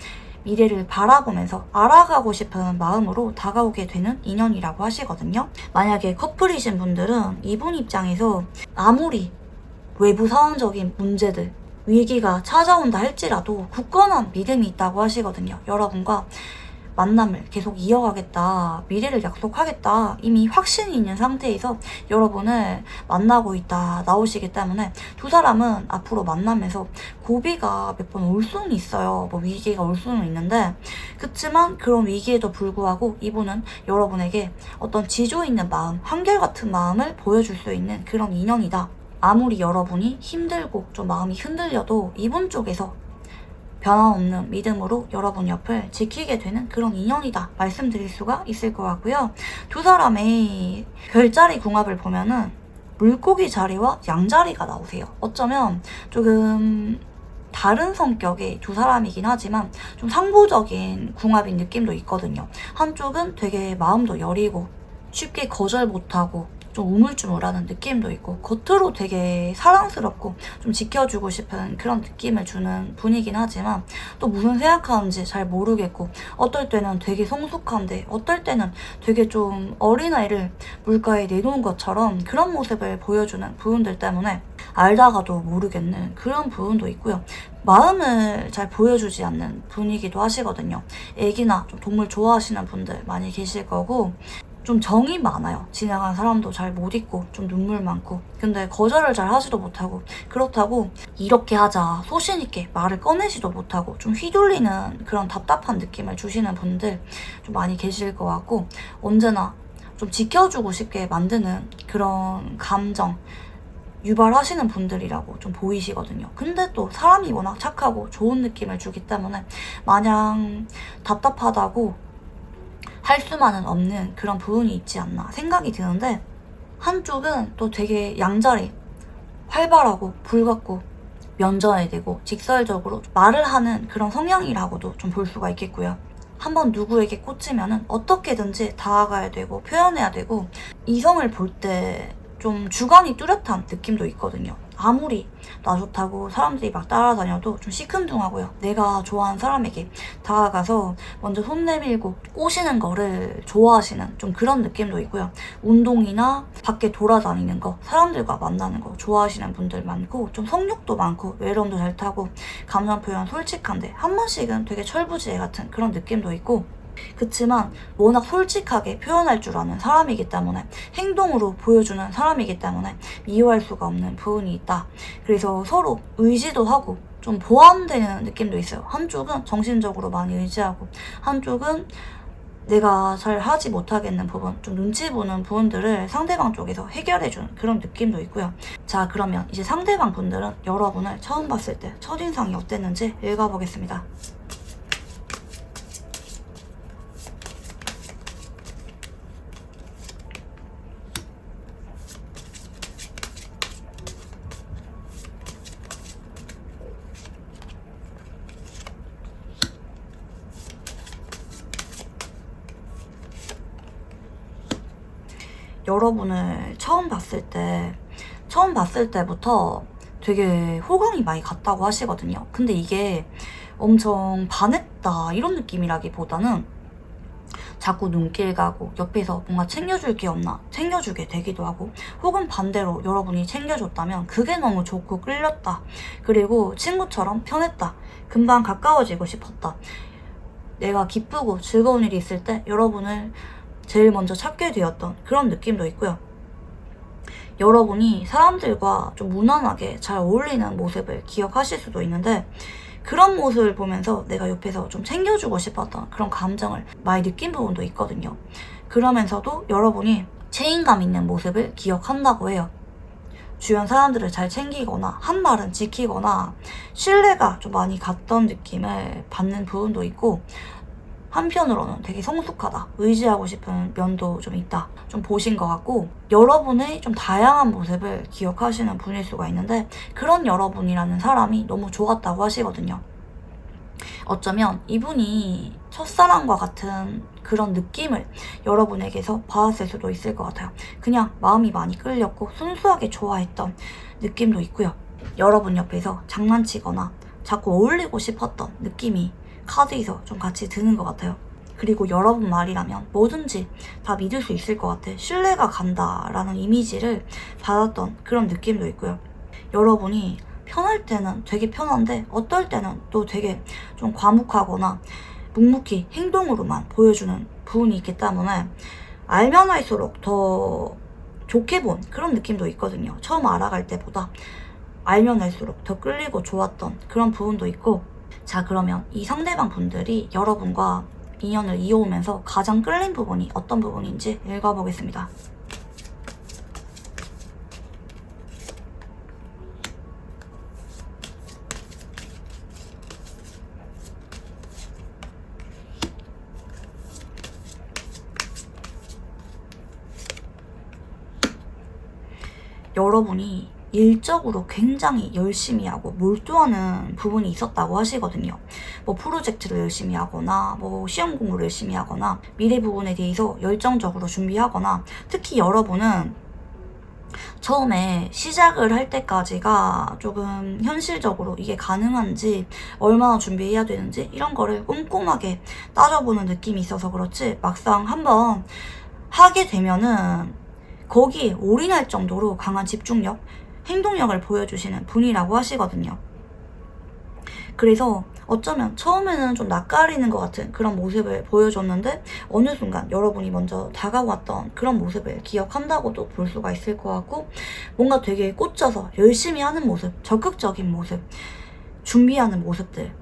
미래를 바라보면서 알아가고 싶은 마음으로 다가오게 되는 인연이라고 하시거든요. 만약에 커플이신 분들은 이분 입장에서 아무리 외부 상황적인 문제들, 위기가 찾아온다 할지라도 굳건한 믿음이 있다고 하시거든요. 여러분과 만남을 계속 이어가겠다, 미래를 약속하겠다, 이미 확신이 있는 상태에서 여러분을 만나고 있다 나오시기 때문에 두 사람은 앞으로 만나면서 고비가 몇 번 올 수는 있어요. 뭐 위기가 올 수는 있는데, 그치만 그런 위기에도 불구하고 이분은 여러분에게 어떤 지조 있는 마음, 한결같은 마음을 보여줄 수 있는 그런 인연이다. 아무리 여러분이 힘들고 좀 마음이 흔들려도 이분 쪽에서 변함없는 믿음으로 여러분 옆을 지키게 되는 그런 인연이다 말씀드릴 수가 있을 것 같고요. 두 사람의 별자리 궁합을 보면은 물고기 자리와 양자리가 나오세요. 어쩌면 조금 다른 성격의 두 사람이긴 하지만 좀 상보적인 궁합인 느낌도 있거든요. 한쪽은 되게 마음도 여리고 쉽게 거절 못하고 좀 우물쭈물하는 느낌도 있고 겉으로 되게 사랑스럽고 좀 지켜주고 싶은 그런 느낌을 주는 분이긴 하지만 또 무슨 생각하는지 잘 모르겠고 어떨 때는 되게 성숙한데 어떨 때는 되게 좀 어린아이를 물가에 내놓은 것처럼 그런 모습을 보여주는 부분들 때문에 알다가도 모르겠는 그런 부분도 있고요. 마음을 잘 보여주지 않는 분이기도 하시거든요. 애기나 좀 동물 좋아하시는 분들 많이 계실 거고 좀 정이 많아요. 지나간 사람도 잘 못 잊고 좀 눈물 많고 근데 거절을 잘 하지도 못하고 그렇다고 이렇게 하자 소신 있게 말을 꺼내지도 못하고 좀 휘둘리는 그런 답답한 느낌을 주시는 분들 좀 많이 계실 것 같고 언제나 좀 지켜주고 싶게 만드는 그런 감정 유발하시는 분들이라고 좀 보이시거든요. 근데 또 사람이 워낙 착하고 좋은 느낌을 주기 때문에 마냥 답답하다고 할 수만은 없는 그런 부분이 있지 않나 생각이 드는데 한쪽은 또 되게 양자리 활발하고 불같고 면전에대고 직설적으로 말을 하는 그런 성향이라고도 좀 볼 수가 있겠고요. 한번 누구에게 꽂히면은 어떻게든지 다가가야 되고 표현해야 되고 이성을 볼 때 좀 주관이 뚜렷한 느낌도 있거든요. 아무리 나 좋다고 사람들이 막 따라다녀도 좀 시큰둥하고요. 내가 좋아하는 사람에게 다가가서 먼저 손 내밀고 꼬시는 거를 좋아하시는 좀 그런 느낌도 있고요. 운동이나 밖에 돌아다니는 거, 사람들과 만나는 거 좋아하시는 분들 많고 좀 성욕도 많고 외로움도 잘 타고 감정 표현 솔직한데 한 번씩은 되게 철부지애 같은 그런 느낌도 있고 그치만 워낙 솔직하게 표현할 줄 아는 사람이기 때문에 행동으로 보여주는 사람이기 때문에 미워할 수가 없는 부분이 있다. 그래서 서로 의지도 하고 좀 보완되는 느낌도 있어요. 한쪽은 정신적으로 많이 의지하고 한쪽은 내가 잘 하지 못하겠는 부분, 좀 눈치 보는 부분들을 상대방 쪽에서 해결해주는 그런 느낌도 있고요. 자, 그러면 이제 상대방 분들은 여러분을 처음 봤을 때 첫인상이 어땠는지 읽어보겠습니다. 여러분을 처음 봤을 때부터 되게 호감이 많이 갔다고 하시거든요. 근데 이게 엄청 반했다 이런 느낌이라기보다는 자꾸 눈길 가고 옆에서 뭔가 챙겨줄 게 없나 챙겨주게 되기도 하고 혹은 반대로 여러분이 챙겨줬다면 그게 너무 좋고 끌렸다. 그리고 친구처럼 편했다. 금방 가까워지고 싶었다. 내가 기쁘고 즐거운 일이 있을 때 여러분을 제일 먼저 찾게 되었던 그런 느낌도 있고요. 여러분이 사람들과 좀 무난하게 잘 어울리는 모습을 기억하실 수도 있는데 그런 모습을 보면서 내가 옆에서 좀 챙겨주고 싶었던 그런 감정을 많이 느낀 부분도 있거든요. 그러면서도 여러분이 책임감 있는 모습을 기억한다고 해요. 주변 사람들을 잘 챙기거나 한 말은 지키거나 신뢰가 좀 많이 갔던 느낌을 받는 부분도 있고 한편으로는 되게 성숙하다, 의지하고 싶은 면도 좀 있다, 좀 보신 것 같고 여러분의 좀 다양한 모습을 기억하시는 분일 수가 있는데 그런 여러분이라는 사람이 너무 좋았다고 하시거든요. 어쩌면 이분이 첫사랑과 같은 그런 느낌을 여러분에게서 받았을 수도 있을 것 같아요. 그냥 마음이 많이 끌렸고 순수하게 좋아했던 느낌도 있고요. 여러분 옆에서 장난치거나 자꾸 어울리고 싶었던 느낌이 카드에서 좀 같이 드는 것 같아요. 그리고 여러분 말이라면 뭐든지 다 믿을 수 있을 것 같아. 신뢰가 간다라는 이미지를 받았던 그런 느낌도 있고요. 여러분이 편할 때는 되게 편한데 어떨 때는 또 되게 좀 과묵하거나 묵묵히 행동으로만 보여주는 부분이 있기 때문에 알면 할수록 더 좋게 본 그런 느낌도 있거든요. 처음 알아갈 때보다 알면 할수록 더 끌리고 좋았던 그런 부분도 있고 자, 그러면 이 상대방 분들이 여러분과 인연을 이어오면서 가장 끌린 부분이 어떤 부분인지 읽어보겠습니다. 여러분이 일적으로 굉장히 열심히 하고 몰두하는 부분이 있었다고 하시거든요. 뭐 프로젝트를 열심히 하거나 뭐 시험 공부를 열심히 하거나 미래 부분에 대해서 열정적으로 준비하거나, 특히 여러분은 처음에 시작을 할 때까지가 조금 현실적으로 이게 가능한지, 얼마나 준비해야 되는지 이런 거를 꼼꼼하게 따져보는 느낌이 있어서 그렇지, 막상 한번 하게 되면은 거기에 올인할 정도로 강한 집중력, 행동력을 보여주시는 분이라고 하시거든요. 그래서 어쩌면 처음에는 좀 낯가리는 것 같은 그런 모습을 보여줬는데, 어느 순간 여러분이 먼저 다가왔던 그런 모습을 기억한다고도 볼 수가 있을 것 같고, 뭔가 되게 꽂혀서 열심히 하는 모습, 적극적인 모습, 준비하는 모습들,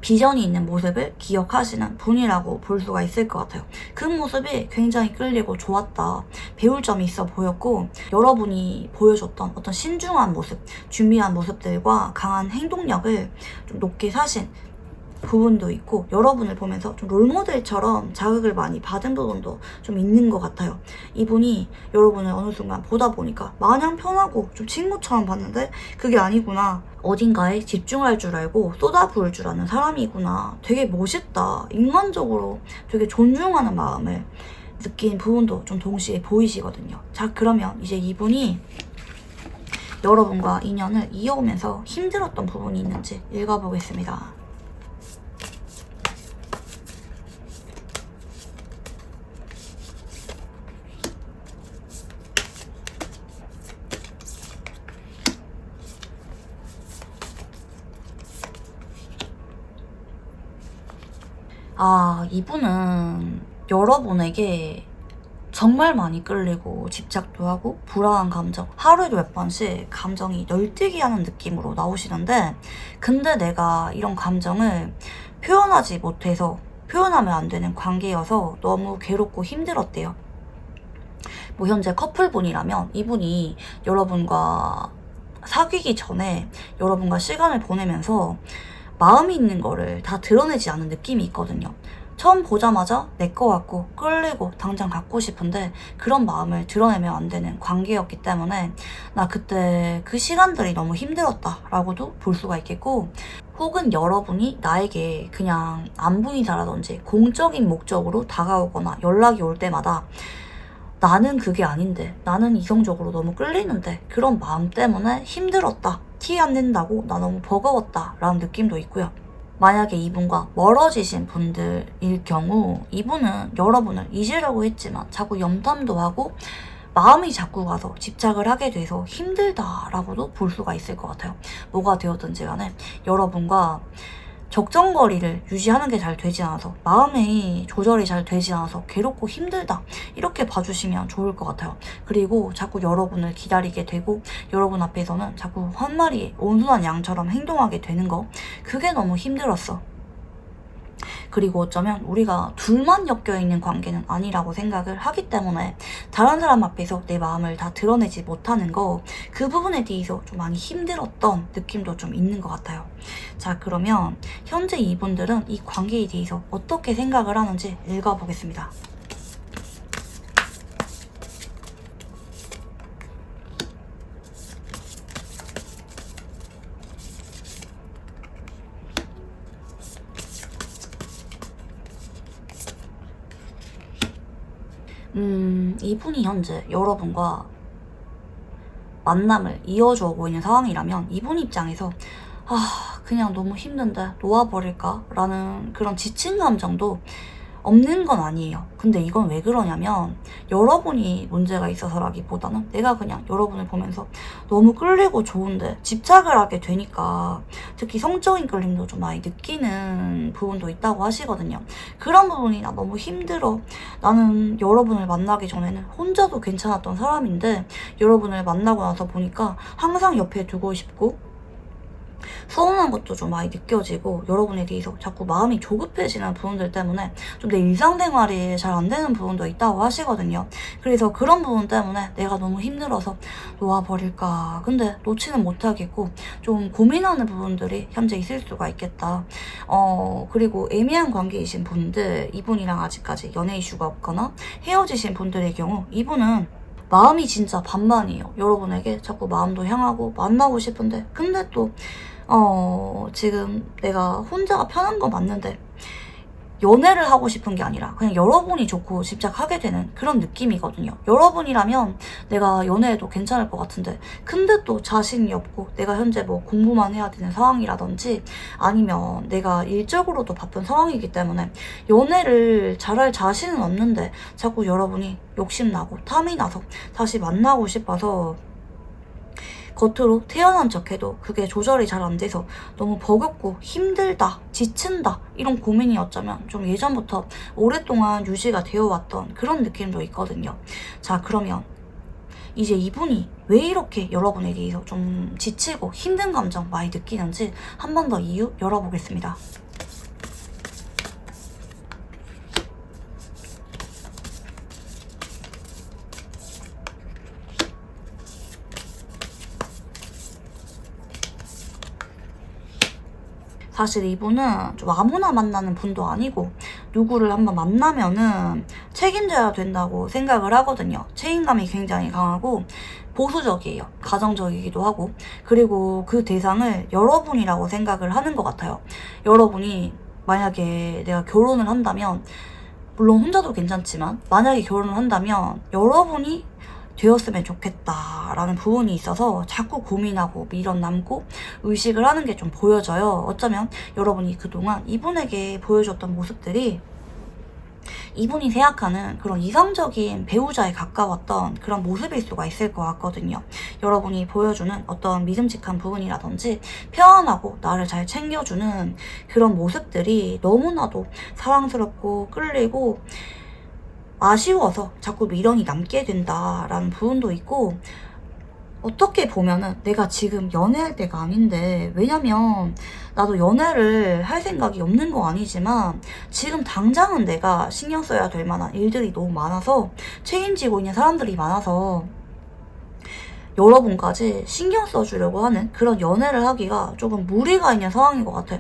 비전이 있는 모습을 기억하시는 분이라고 볼 수가 있을 것 같아요. 그 모습이 굉장히 끌리고 좋았다, 배울 점이 있어 보였고, 여러분이 보여줬던 어떤 신중한 모습, 준비한 모습들과 강한 행동력을 좀 높게 사신 부분도 있고, 여러분을 보면서 좀 롤모델처럼 자극을 많이 받은 부분도 좀 있는 것 같아요. 이분이 여러분을 어느 순간 보다 보니까 마냥 편하고 좀 친구처럼 봤는데 그게 아니구나, 어딘가에 집중할 줄 알고 쏟아부을 줄 아는 사람이구나, 되게 멋있다, 인간적으로 되게 존중하는 마음을 느낀 부분도 좀 동시에 보이시거든요. 자, 그러면 이제 이분이 여러분과 인연을 이어오면서 힘들었던 부분이 있는지 읽어보겠습니다. 이분은 여러분에게 정말 많이 끌리고 집착도 하고 불안한 감정, 하루에도 몇 번씩 감정이 널뛰게 하는 느낌으로 나오시는데, 근데 내가 이런 감정을 표현하지 못해서, 표현하면 안 되는 관계여서 너무 괴롭고 힘들었대요. 뭐 현재 커플분이라면 이분이 여러분과 사귀기 전에 여러분과 시간을 보내면서 마음이 있는 거를 다 드러내지 않은 느낌이 있거든요. 처음 보자마자 내 거 같고 끌리고 당장 갖고 싶은데 그런 마음을 드러내면 안 되는 관계였기 때문에 나 그때 그 시간들이 너무 힘들었다라고도 볼 수가 있겠고, 혹은 여러분이 나에게 그냥 안부 인사라든지 공적인 목적으로 다가오거나 연락이 올 때마다 나는 그게 아닌데, 나는 이성적으로 너무 끌리는데 그런 마음 때문에 힘들었다, 티 안 낸다고 나 너무 버거웠다 라는 느낌도 있고요. 만약에 이분과 멀어지신 분들일 경우 이분은 여러분을 잊으려고 했지만 자꾸 염탐도 하고 마음이 자꾸 가서 집착을 하게 돼서 힘들다라고도 볼 수가 있을 것 같아요. 뭐가 되었든지 간에 여러분과 적정거리를 유지하는 게 잘 되지 않아서, 마음의 조절이 잘 되지 않아서 괴롭고 힘들다, 이렇게 봐주시면 좋을 것 같아요. 그리고 자꾸 여러분을 기다리게 되고 여러분 앞에서는 자꾸 한 마리의 온순한 양처럼 행동하게 되는 거, 그게 너무 힘들었어. 그리고 어쩌면 우리가 둘만 엮여있는 관계는 아니라고 생각을 하기 때문에 다른 사람 앞에서 내 마음을 다 드러내지 못하는 거, 그 부분에 대해서 좀 많이 힘들었던 느낌도 좀 있는 것 같아요. 자, 그러면 현재 이분들은 이 관계에 대해서 어떻게 생각을 하는지 읽어보겠습니다. 이분이 현재 여러분과 만남을 이어져 오고 있는 상황이라면 이분 입장에서 그냥 너무 힘든데 놓아버릴까? 라는 그런 지친 감정도 없는 건 아니에요. 근데 이건 왜 그러냐면 여러분이 문제가 있어서라기보다는 내가 그냥 여러분을 보면서 너무 끌리고 좋은데 집착을 하게 되니까, 특히 성적인 끌림도 좀 많이 느끼는 부분도 있다고 하시거든요. 그런 부분이 나 너무 힘들어. 나는 여러분을 만나기 전에는 혼자도 괜찮았던 사람인데 여러분을 만나고 나서 보니까 항상 옆에 두고 싶고 서운한 것도 좀 많이 느껴지고, 여러분에 대해서 자꾸 마음이 조급해지는 부분들 때문에 좀 내 일상생활이 잘 안 되는 부분도 있다고 하시거든요. 그래서 그런 부분 때문에 내가 너무 힘들어서 놓아버릴까, 근데 놓지는 못하겠고 좀 고민하는 부분들이 현재 있을 수가 있겠다. 그리고 애매한 관계이신 분들, 이분이랑 아직까지 연애 이슈가 없거나 헤어지신 분들의 경우 이분은 마음이 진짜 반반이에요. 여러분에게 자꾸 마음도 향하고 만나고 싶은데 근데 또 지금 내가 혼자가 편한 거 맞는데 연애를 하고 싶은 게 아니라 그냥 여러분이 좋고 집착하게 되는 그런 느낌이거든요. 여러분이라면 내가 연애해도 괜찮을 것 같은데 근데 또 자신이 없고 내가 현재 뭐 공부만 해야 되는 상황이라든지 아니면 내가 일적으로도 바쁜 상황이기 때문에 연애를 잘할 자신은 없는데 자꾸 여러분이 욕심나고 탐이 나서 다시 만나고 싶어서 겉으로 태연한 척해도 그게 조절이 잘 안 돼서 너무 버겁고 힘들다, 지친다 이런 고민이 어쩌면 좀 예전부터 오랫동안 유지가 되어 왔던 그런 느낌도 있거든요. 자, 그러면 이제 이분이 왜 이렇게 여러분에 대해서 좀 지치고 힘든 감정 많이 느끼는지 한 번 더 이유 열어보겠습니다. 사실 이분은 좀 아무나 만나는 분도 아니고 누구를 한번 만나면은 책임져야 된다고 생각을 하거든요. 책임감이 굉장히 강하고 보수적이에요. 가정적이기도 하고 그리고 그 대상을 여러분이라고 생각을 하는 것 같아요. 여러분이 만약에 내가 결혼을 한다면 물론 혼자도 괜찮지만 만약에 결혼을 한다면 여러분이 되었으면 좋겠다라는 부분이 있어서 자꾸 고민하고 미련 남고 의식을 하는 게 좀 보여져요. 어쩌면 여러분이 그동안 이분에게 보여줬던 모습들이 이분이 생각하는 그런 이상적인 배우자에 가까웠던 그런 모습일 수가 있을 것 같거든요. 여러분이 보여주는 어떤 믿음직한 부분이라든지 편안하고 나를 잘 챙겨주는 그런 모습들이 너무나도 사랑스럽고 끌리고 아쉬워서 자꾸 미련이 남게 된다라는 부분도 있고 어떻게 보면은 내가 지금 연애할 때가 아닌데 왜냐면 나도 연애를 할 생각이 없는 거 아니지만 지금 당장은 내가 신경 써야 될 만한 일들이 너무 많아서 책임지고 있는 사람들이 많아서 여러분까지 신경 써주려고 하는 그런 연애를 하기가 조금 무리가 있는 상황인 것 같아.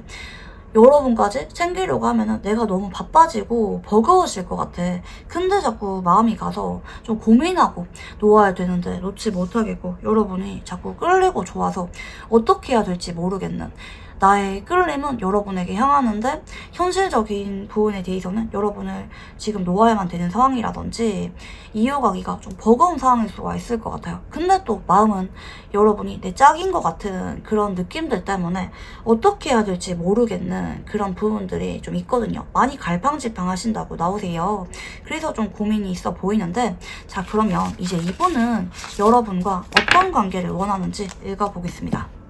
여러분까지 챙기려고 하면은 내가 너무 바빠지고 버거워질 것 같아. 근데 자꾸 마음이 가서 좀 고민하고 놓아야 되는데 놓지 못하겠고 여러분이 자꾸 끌리고 좋아서 어떻게 해야 될지 모르겠는 나의 끌림은 여러분에게 향하는데 현실적인 부분에 대해서는 여러분을 지금 놓아야만 되는 상황이라든지 이어가기가 좀 버거운 상황일 수가 있을 것 같아요. 근데 또 마음은 여러분이 내 짝인 것 같은 그런 느낌들 때문에 어떻게 해야 될지 모르겠는 그런 부분들이 좀 있거든요. 많이 갈팡질팡 하신다고 나오세요. 그래서 좀 고민이 있어 보이는데 자, 그러면 이제 이분은 여러분과 어떤 관계를 원하는지 읽어보겠습니다.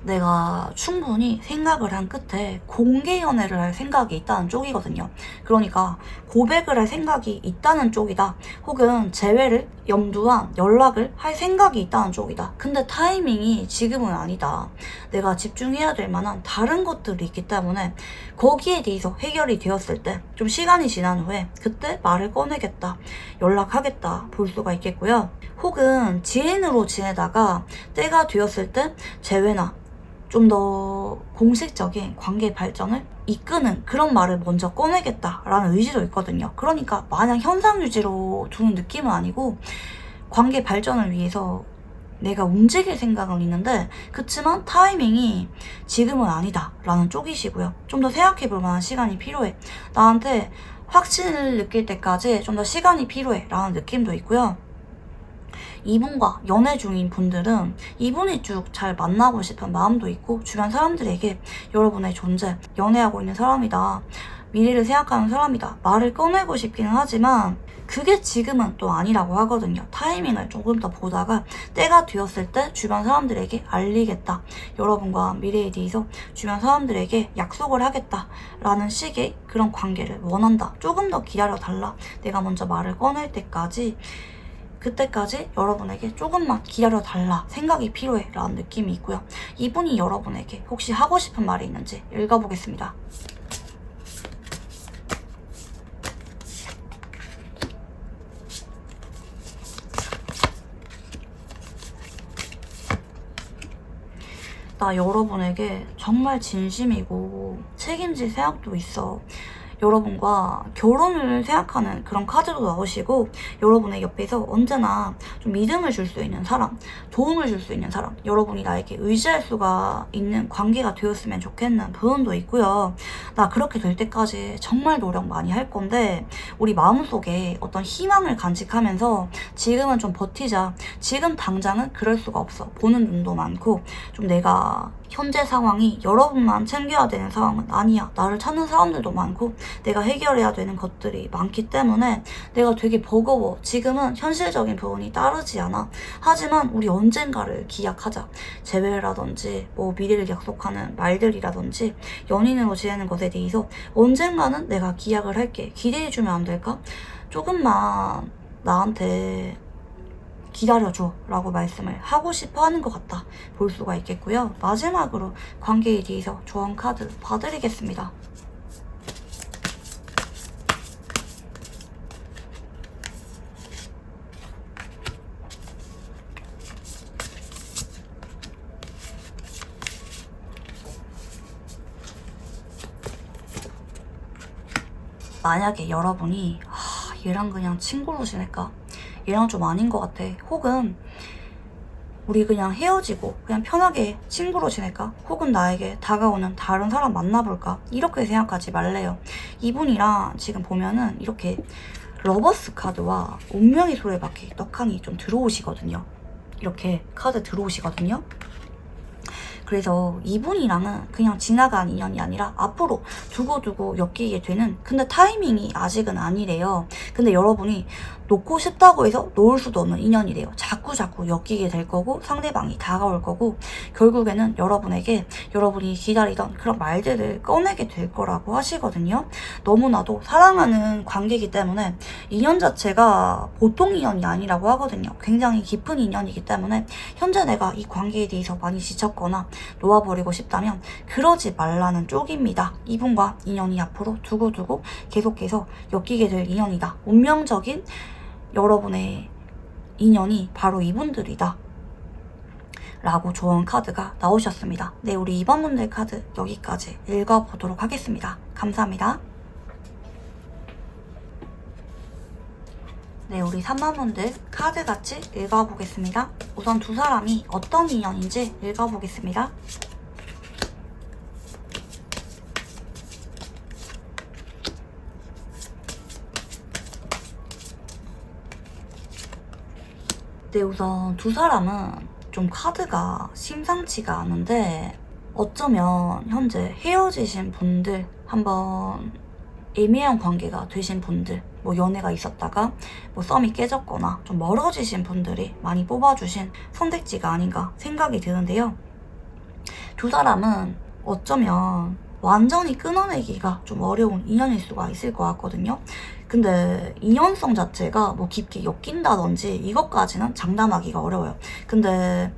내가 충분히 생각을 한 끝에 공개 연애를 할 생각이 있다는 쪽이거든요. 그러니까 고백을 할 생각이 있다는 쪽이다. 혹은 재회를 염두한 연락을 할 생각이 있다는 쪽이다. 근데 타이밍이 지금은 아니다. 내가 집중해야 될 만한 다른 것들이 있기 때문에 거기에 대해서 해결이 되었을 때 좀 시간이 지난 후에 그때 말을 꺼내겠다. 연락하겠다. 볼 수가 있겠고요. 혹은 지인으로 지내다가 때가 되었을 때 재회나 좀 더 공식적인 관계 발전을 이끄는 그런 말을 먼저 꺼내겠다라는 의지도 있거든요. 그러니까 마냥 현상 유지로 두는 느낌은 아니고 관계 발전을 위해서 내가 움직일 생각은 있는데 그치만 타이밍이 지금은 아니다 라는 쪽이시고요. 좀 더 생각해볼 만한 시간이 필요해. 나한테 확신을 느낄 때까지 좀 더 시간이 필요해 라는 느낌도 있고요. 이분과 연애 중인 분들은 이분이 쭉 잘 만나고 싶은 마음도 있고 주변 사람들에게 여러분의 존재, 연애하고 있는 사람이다, 미래를 생각하는 사람이다 말을 꺼내고 싶기는 하지만 그게 지금은 또 아니라고 하거든요. 타이밍을 조금 더 보다가 때가 되었을 때 주변 사람들에게 알리겠다. 여러분과 미래에 대해서 주변 사람들에게 약속을 하겠다 라는 식의 그런 관계를 원한다. 조금 더 기다려달라. 내가 먼저 말을 꺼낼 때까지 그때까지 여러분에게 조금만 기다려달라 생각이 필요해 라는 느낌이 있고요. 이분이 여러분에게 혹시 하고 싶은 말이 있는지 읽어보겠습니다. 나 여러분에게 정말 진심이고 책임질 생각도 있어. 여러분과 결혼을 생각하는 그런 카드도 나오시고, 여러분의 옆에서 언제나 좀 믿음을 줄 수 있는 사람, 도움을 줄 수 있는 사람, 여러분이 나에게 의지할 수가 있는 관계가 되었으면 좋겠는 부분도 있고요. 나 그렇게 될 때까지 정말 노력 많이 할 건데, 우리 마음속에 어떤 희망을 간직하면서 지금은 좀 버티자. 지금 당장은 그럴 수가 없어. 보는 눈도 많고, 좀 내가 현재 상황이 여러분만 챙겨야 되는 상황은 아니야. 나를 찾는 사람들도 많고 내가 해결해야 되는 것들이 많기 때문에 내가 되게 버거워. 지금은 현실적인 부분이 따르지 않아. 하지만 우리 언젠가를 기약하자. 재회라든지 뭐 미래를 약속하는 말들이라든지 연인으로 지내는 것에 대해서 언젠가는 내가 기약을 할게. 기대해주면 안 될까? 조금만 나한테 기다려줘 라고 말씀을 하고 싶어 하는 것 같다 볼 수가 있겠고요. 마지막으로 관계에 대해서 조언 카드 봐드리겠습니다. 만약에 여러분이 얘랑 그냥 친구로 지낼까? 얘랑 좀 아닌 것 같아. 혹은 우리 그냥 헤어지고 그냥 편하게 친구로 지낼까? 혹은 나에게 다가오는 다른 사람 만나볼까? 이렇게 생각하지 말래요. 이분이랑 지금 보면은 이렇게 러버스 카드와 운명의 소리밖에 떡하니 좀 들어오시거든요. 이렇게 카드 들어오시거든요. 그래서 이분이랑은 그냥 지나간 인연이 아니라 앞으로 두고두고 엮이게 되는, 근데 타이밍이 아직은 아니래요. 근데 여러분이 놓고 싶다고 해서 놓을 수도 없는 인연이래요. 자꾸 엮이게 될 거고 상대방이 다가올 거고 결국에는 여러분에게 여러분이 기다리던 그런 말들을 꺼내게 될 거라고 하시거든요. 너무나도 사랑하는 관계이기 때문에 인연 자체가 보통 인연이 아니라고 하거든요. 굉장히 깊은 인연이기 때문에 현재 내가 이 관계에 대해서 많이 지쳤거나 놓아버리고 싶다면 그러지 말라는 쪽입니다. 이분과 인연이 앞으로 두고두고 계속해서 엮이게 될 인연이다. 운명적인 여러분의 인연이 바로 이분들이다 라고 조언 카드가 나오셨습니다. 네, 우리 2번 분들 카드 여기까지 읽어보도록 하겠습니다. 감사합니다. 네, 우리 3번 분들 카드 같이 읽어보겠습니다. 우선 두 사람이 어떤 인연인지 읽어보겠습니다. 네, 우선 두 사람은 좀 카드가 심상치가 않은데 어쩌면 현재 헤어지신 분들, 한번 애매한 관계가 되신 분들, 뭐 연애가 있었다가 뭐 썸이 깨졌거나 좀 멀어지신 분들이 많이 뽑아주신 선택지가 아닌가 생각이 드는데요. 두 사람은 어쩌면 완전히 끊어내기가 좀 어려운 인연일 수가 있을 것 같거든요. 근데 인연성 자체가 뭐 깊게 엮인다든지 이것까지는 장담하기가 어려워요. 근데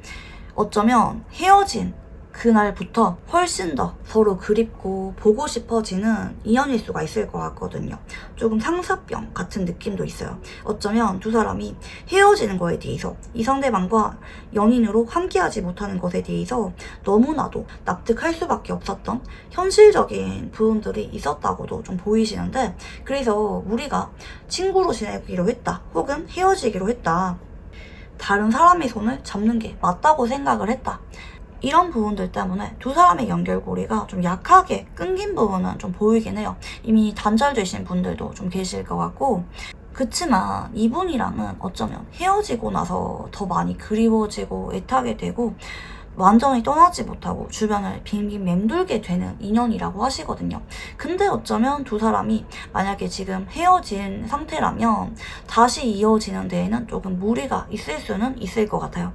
어쩌면 헤어진 그날부터 훨씬 더 서로 그립고 보고 싶어지는 인연일 수가 있을 것 같거든요. 조금 상사병 같은 느낌도 있어요. 어쩌면 두 사람이 헤어지는 거에 대해서 이 상대방과 연인으로 함께하지 못하는 것에 대해서 너무나도 납득할 수밖에 없었던 현실적인 부분들이 있었다고도 좀 보이시는데, 그래서 우리가 친구로 지내기로 했다 혹은 헤어지기로 했다, 다른 사람의 손을 잡는 게 맞다고 생각을 했다, 이런 부분들 때문에 두 사람의 연결고리가 좀 약하게 끊긴 부분은 좀 보이긴 해요. 이미 단절되신 분들도 좀 계실 것 같고, 그치만 이분이랑은 어쩌면 헤어지고 나서 더 많이 그리워지고 애타게 되고 완전히 떠나지 못하고 주변을 빙빙 맴돌게 되는 인연이라고 하시거든요. 근데 어쩌면 두 사람이 만약에 지금 헤어진 상태라면 다시 이어지는 데에는 조금 무리가 있을 수는 있을 것 같아요.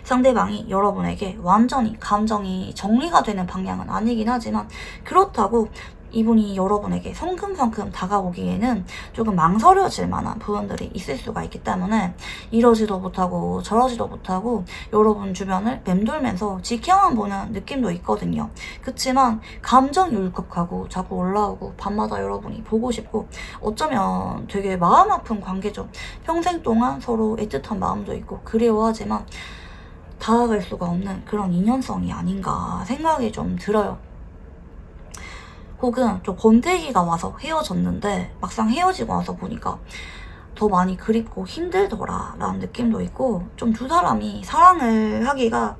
상대방이 여러분에게 완전히 감정이 정리가 되는 방향은 아니긴 하지만 그렇다고 이분이 여러분에게 성큼성큼 다가오기에는 조금 망설여질 만한 부분들이 있을 수가 있기 때문에 이러지도 못하고 저러지도 못하고 여러분 주변을 맴돌면서 지켜만 보는 느낌도 있거든요. 그치만 감정이 울컥하고 자꾸 올라오고 밤마다 여러분이 보고 싶고 어쩌면 되게 마음 아픈 관계죠. 평생 동안 서로 애틋한 마음도 있고 그리워하지만 다가갈 수가 없는 그런 인연성이 아닌가 생각이 좀 들어요. 혹은 좀 권태기가 와서 헤어졌는데 막상 헤어지고 나서 보니까 더 많이 그립고 힘들더라 라는 느낌도 있고, 좀 두 사람이 사랑을 하기가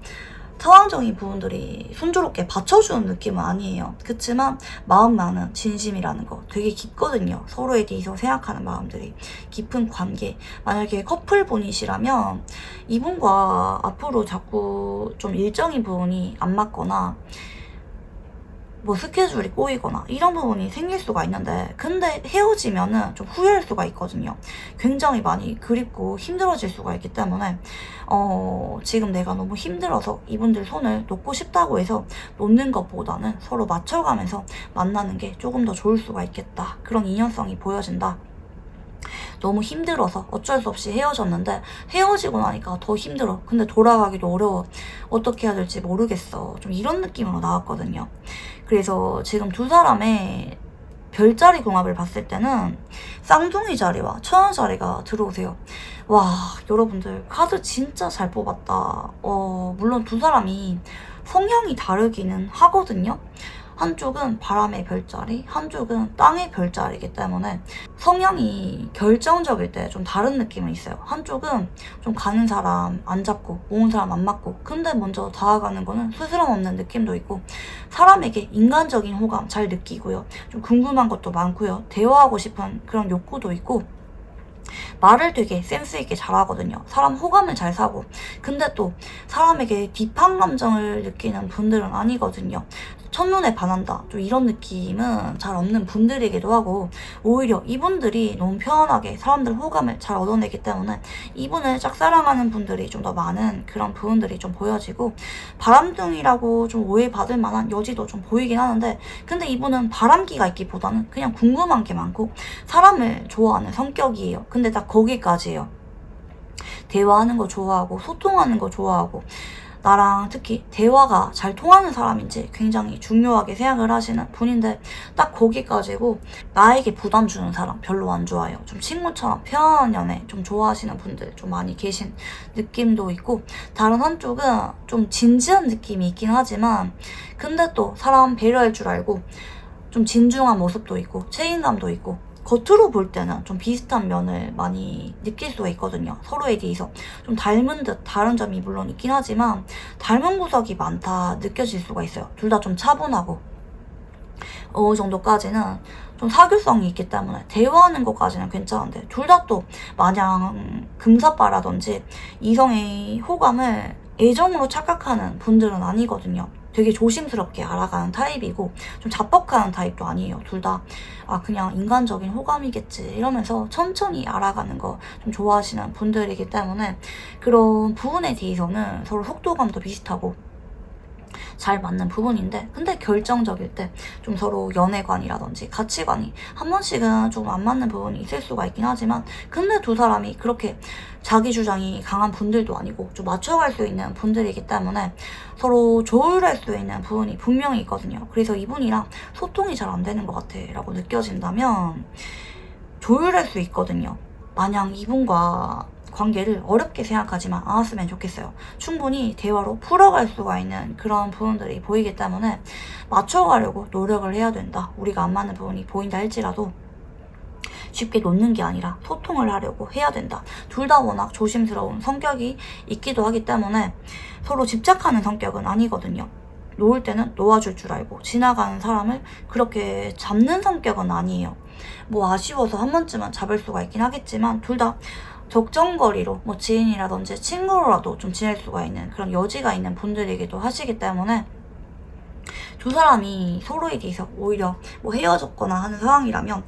상황적인 부분들이 순조롭게 받쳐주는 느낌은 아니에요. 그치만 마음만은 진심이라는 거 되게 깊거든요. 서로에 대해서 생각하는 마음들이 깊은 관계. 만약에 커플분이시라면 이분과 앞으로 자꾸 좀 일정인 부분이 안 맞거나 뭐 스케줄이 꼬이거나 이런 부분이 생길 수가 있는데, 근데 헤어지면은 좀 후회할 수가 있거든요. 굉장히 많이 그립고 힘들어질 수가 있기 때문에 지금 내가 너무 힘들어서 이분들 손을 놓고 싶다고 해서 놓는 것보다는 서로 맞춰가면서 만나는 게 조금 더 좋을 수가 있겠다. 그런 인연성이 보여진다. 너무 힘들어서 어쩔 수 없이 헤어졌는데 헤어지고 나니까 더 힘들어. 근데 돌아가기도 어려워. 어떻게 해야 될지 모르겠어. 좀 이런 느낌으로 나왔거든요. 그래서 지금 두 사람의 별자리 궁합을 봤을 때는 쌍둥이 자리와 천원 자리가 들어오세요. 와, 여러분들 카드 진짜 잘 뽑았다. 물론 두 사람이 성향이 다르기는 하거든요. 한쪽은 바람의 별자리, 한쪽은 땅의 별자리이기 때문에 성향이 결정적일 때 좀 다른 느낌은 있어요. 한쪽은 좀 가는 사람 안 잡고 오는 사람 안 맞고, 근데 먼저 다가가는 거는 스스럼 없는 느낌도 있고, 사람에게 인간적인 호감 잘 느끼고요. 좀 궁금한 것도 많고요. 대화하고 싶은 그런 욕구도 있고, 말을 되게 센스있게 잘하거든요. 사람 호감을 잘 사고. 근데 또 사람에게 딥한 감정을 느끼는 분들은 아니거든요. 첫눈에 반한다, 좀 이런 느낌은 잘 없는 분들이기도 하고, 오히려 이분들이 너무 편안하게 사람들 호감을 잘 얻어내기 때문에 이분을 짝사랑하는 분들이 좀 더 많은 그런 부분들이 좀 보여지고, 바람둥이라고 좀 오해받을 만한 여지도 좀 보이긴 하는데, 근데 이분은 바람기가 있기보다는 그냥 궁금한 게 많고 사람을 좋아하는 성격이에요. 근데 딱 거기까지예요. 대화하는 거 좋아하고 소통하는 거 좋아하고, 나랑 특히 대화가 잘 통하는 사람인지 굉장히 중요하게 생각을 하시는 분인데, 딱 거기까지고 나에게 부담 주는 사람 별로 안 좋아해요. 좀 친구처럼 편안한 연애 좀 좋아하시는 분들 좀 많이 계신 느낌도 있고, 다른 한쪽은 좀 진지한 느낌이 있긴 하지만 근데 또 사람 배려할 줄 알고 좀 진중한 모습도 있고 책임감도 있고, 겉으로 볼 때는 좀 비슷한 면을 많이 느낄 수가 있거든요. 서로에 대해서 좀 닮은 듯 다른 점이 물론 있긴 하지만 닮은 구석이 많다 느껴질 수가 있어요. 둘 다 좀 차분하고 어느 정도까지는 좀 사교성이 있기 때문에 대화하는 것까지는 괜찮은데, 둘 다 또 마냥 금사빠라든지 이성의 호감을 애정으로 착각하는 분들은 아니거든요. 되게 조심스럽게 알아가는 타입이고 좀 자뻑하는 타입도 아니에요. 둘 다 그냥 인간적인 호감이겠지 이러면서 천천히 알아가는 거 좀 좋아하시는 분들이기 때문에 그런 부분에 대해서는 서로 속도감도 비슷하고 잘 맞는 부분인데, 근데 결정적일 때 좀 서로 연애관이라든지 가치관이 한 번씩은 좀 안 맞는 부분이 있을 수가 있긴 하지만, 근데 두 사람이 그렇게 자기 주장이 강한 분들도 아니고 좀 맞춰갈 수 있는 분들이기 때문에 서로 조율할 수 있는 부분이 분명히 있거든요. 그래서 이분이랑 소통이 잘 안 되는 것 같아 라고 느껴진다면 조율할 수 있거든요. 마냥 이분과 관계를 어렵게 생각하지만 않았으면 좋겠어요. 충분히 대화로 풀어갈 수가 있는 그런 부분들이 보이기 때문에 맞춰가려고 노력을 해야 된다. 우리가 안 맞는 부분이 보인다 할지라도 쉽게 놓는 게 아니라 소통을 하려고 해야 된다. 둘 다 워낙 조심스러운 성격이 있기도 하기 때문에 서로 집착하는 성격은 아니거든요. 놓을 때는 놓아줄 줄 알고 지나가는 사람을 그렇게 잡는 성격은 아니에요. 뭐 아쉬워서 한 번쯤은 잡을 수가 있긴 하겠지만, 둘 다 적정거리로 뭐 지인이라든지 친구로라도 좀 지낼 수가 있는 그런 여지가 있는 분들이기도 하시기 때문에 두 사람이 서로에 대해서 오히려 뭐 헤어졌거나 하는 상황이라면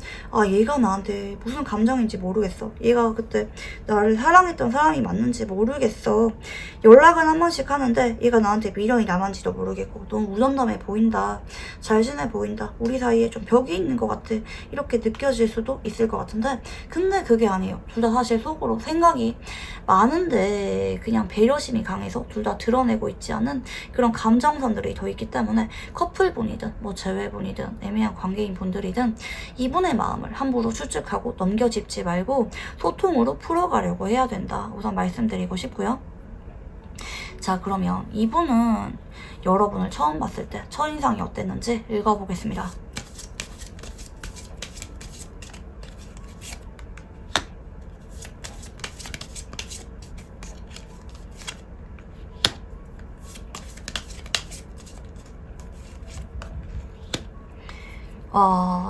얘가 나한테 무슨 감정인지 모르겠어. 얘가 그때 나를 사랑했던 사람이 맞는지 모르겠어. 연락은 한 번씩 하는데 얘가 나한테 미련이 남았는지도 모르겠고 너무 무덤덤해 보인다. 잘 지내 보인다. 우리 사이에 좀 벽이 있는 것 같아. 이렇게 느껴질 수도 있을 것 같은데, 근데 그게 아니에요. 둘 다 사실 속으로 생각이 많은데 그냥 배려심이 강해서 둘 다 드러내고 있지 않은 그런 감정선들이 더 있기 때문에 커플분이든 뭐 재회분이든 애매한 관계인 분들이든 이분의 마음을 함부로 추측하고 넘겨짚지 말고 소통으로 풀어가려고 해야 된다. 우선 말씀드리고 싶고요. 자, 그러면 이분은 여러분을 처음 봤을 때 첫인상이 어땠는지 읽어보겠습니다.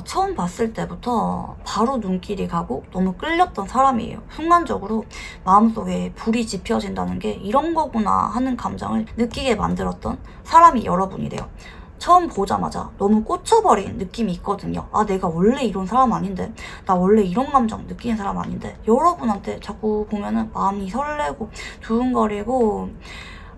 처음 봤을 때부터 바로 눈길이 가고 너무 끌렸던 사람이에요. 순간적으로 마음속에 불이 지펴진다는 게 이런 거구나 하는 감정을 느끼게 만들었던 사람이 여러분이래요. 처음 보자마자 너무 꽂혀버린 느낌이 있거든요. 아, 내가 원래 이런 사람 아닌데, 나 원래 이런 감정 느끼는 사람 아닌데, 여러분한테 자꾸 보면은 마음이 설레고 두근거리고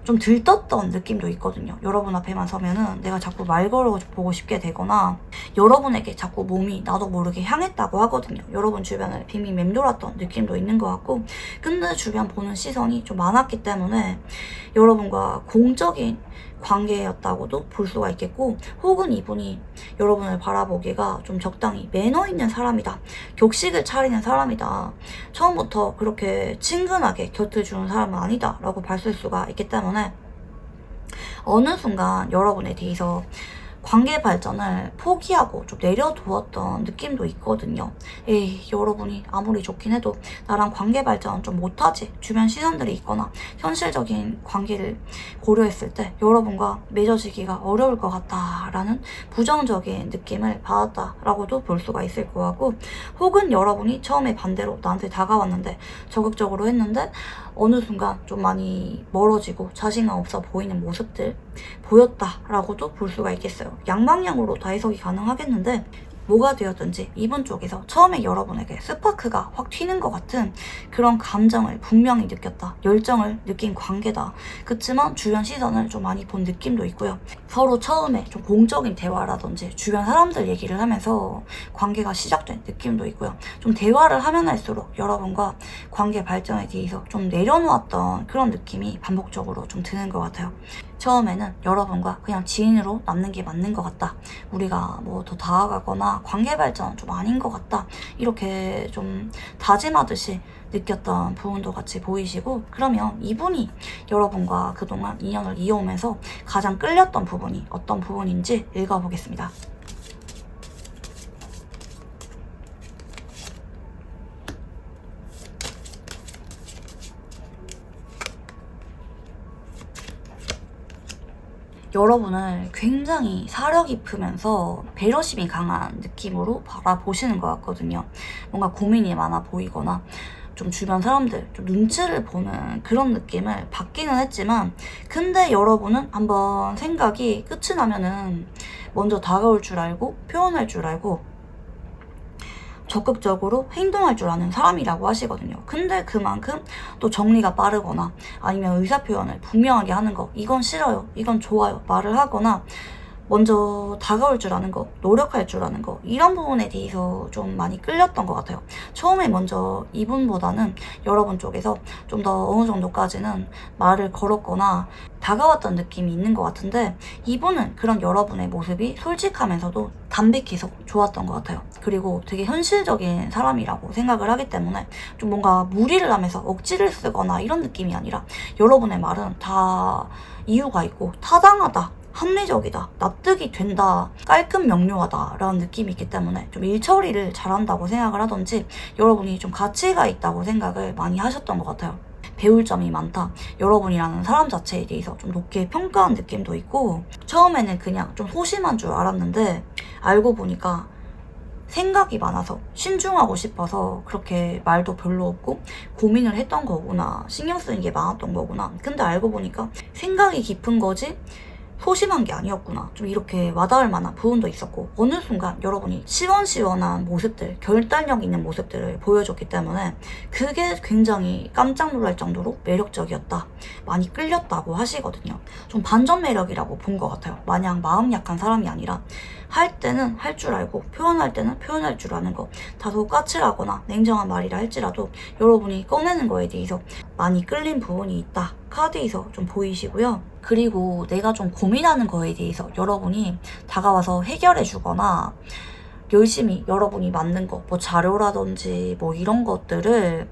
좀 들떴던 느낌도 있거든요. 여러분 앞에만 서면은 내가 자꾸 말 걸어보고 싶게 되거나 여러분에게 자꾸 몸이 나도 모르게 향했다고 하거든요. 여러분 주변을 빙빙 맴돌았던 느낌도 있는 것 같고, 근데 주변 보는 시선이 좀 많았기 때문에 여러분과 공적인 관계였다고도 볼 수가 있겠고, 혹은 이분이 여러분을 바라보기가 좀 적당히 매너 있는 사람이다, 격식을 차리는 사람이다, 처음부터 그렇게 친근하게 곁을 주는 사람은 아니다 라고 봤을 수가 있기 때문에 어느 순간 여러분에 대해서 관계 발전을 포기하고 좀 내려두었던 느낌도 있거든요. 에이, 여러분이 아무리 좋긴 해도 나랑 관계 발전 좀 못하지, 주변 시선들이 있거나 현실적인 관계를 고려했을 때 여러분과 맺어지기가 어려울 것 같다라는 부정적인 느낌을 받았다라고도 볼 수가 있을 것 같고, 혹은 여러분이 처음에 반대로 나한테 다가왔는데 적극적으로 했는데 어느 순간 좀 많이 멀어지고 자신감 없어 보이는 모습들 보였다라고도 볼 수가 있겠어요. 양방향으로 다 해석이 가능하겠는데, 뭐가 되었든지 이분 쪽에서 처음에 여러분에게 스파크가 확 튀는 것 같은 그런 감정을 분명히 느꼈다, 열정을 느낀 관계다. 그치만 주변 시선을 좀 많이 본 느낌도 있고요. 서로 처음에 좀 공적인 대화라든지 주변 사람들 얘기를 하면서 관계가 시작된 느낌도 있고요. 좀 대화를 하면 할수록 여러분과 관계 발전에 대해서 좀 내려놓았던 그런 느낌이 반복적으로 좀 드는 것 같아요. 처음에는 여러분과 그냥 지인으로 남는 게 맞는 것 같다, 우리가 뭐 더 다가가거나 관계 발전 좀 아닌 것 같다, 이렇게 좀 다짐하듯이 느꼈던 부분도 같이 보이시고, 그러면 이분이 여러분과 그동안 인연을 이어오면서 가장 끌렸던 부분이 어떤 부분인지 읽어보겠습니다. 여러분을 굉장히 사려 깊으면서 배려심이 강한 느낌으로 바라보시는 것 같거든요. 뭔가 고민이 많아 보이거나 좀 주변 사람들 좀 눈치를 보는 그런 느낌을 받기는 했지만, 근데 여러분은 한번 생각이 끝이 나면은 먼저 다가올 줄 알고 표현할 줄 알고 적극적으로 행동할 줄 아는 사람이라고 하시거든요. 근데 그만큼 또 정리가 빠르거나 아니면 의사표현을 분명하게 하는 거, 이건 싫어요, 이건 좋아요 말을 하거나 먼저 다가올 줄 아는 거, 노력할 줄 아는 거, 이런 부분에 대해서 좀 많이 끌렸던 것 같아요. 처음에 먼저 이분보다는 여러분 쪽에서 좀 더 어느 정도까지는 말을 걸었거나 다가왔던 느낌이 있는 것 같은데, 이분은 그런 여러분의 모습이 솔직하면서도 담백해서 좋았던 것 같아요. 그리고 되게 현실적인 사람이라고 생각을 하기 때문에 좀 뭔가 무리를 하면서 억지를 쓰거나 이런 느낌이 아니라 여러분의 말은 다 이유가 있고 타당하다, 합리적이다, 납득이 된다, 깔끔 명료하다 라는 느낌이 있기 때문에 좀 일처리를 잘한다고 생각을 하던지 여러분이 좀 가치가 있다고 생각을 많이 하셨던 것 같아요. 배울 점이 많다, 여러분이라는 사람 자체에 대해서 좀 높게 평가한 느낌도 있고, 처음에는 그냥 좀 소심한 줄 알았는데 알고 보니까 생각이 많아서 신중하고 싶어서 그렇게 말도 별로 없고 고민을 했던 거구나, 신경 쓰는 게 많았던 거구나. 근데 알고 보니까 생각이 깊은 거지 소심한 게 아니었구나, 좀 이렇게 와닿을 만한 부분도 있었고, 어느 순간 여러분이 시원시원한 모습들, 결단력 있는 모습들을 보여줬기 때문에 그게 굉장히 깜짝 놀랄 정도로 매력적이었다, 많이 끌렸다고 하시거든요. 좀 반전 매력이라고 본 것 같아요. 마냥 마음 약한 사람이 아니라 할 때는 할 줄 알고 표현할 때는 표현할 줄 아는 거, 다소 까칠하거나 냉정한 말이라 할지라도 여러분이 꺼내는 거에 대해서 많이 끌린 부분이 있다, 카드에서 좀 보이시고요. 그리고 내가 좀 고민하는 거에 대해서 여러분이 다가와서 해결해 주거나 열심히 여러분이 만든 거, 뭐 자료라든지 뭐 이런 것들을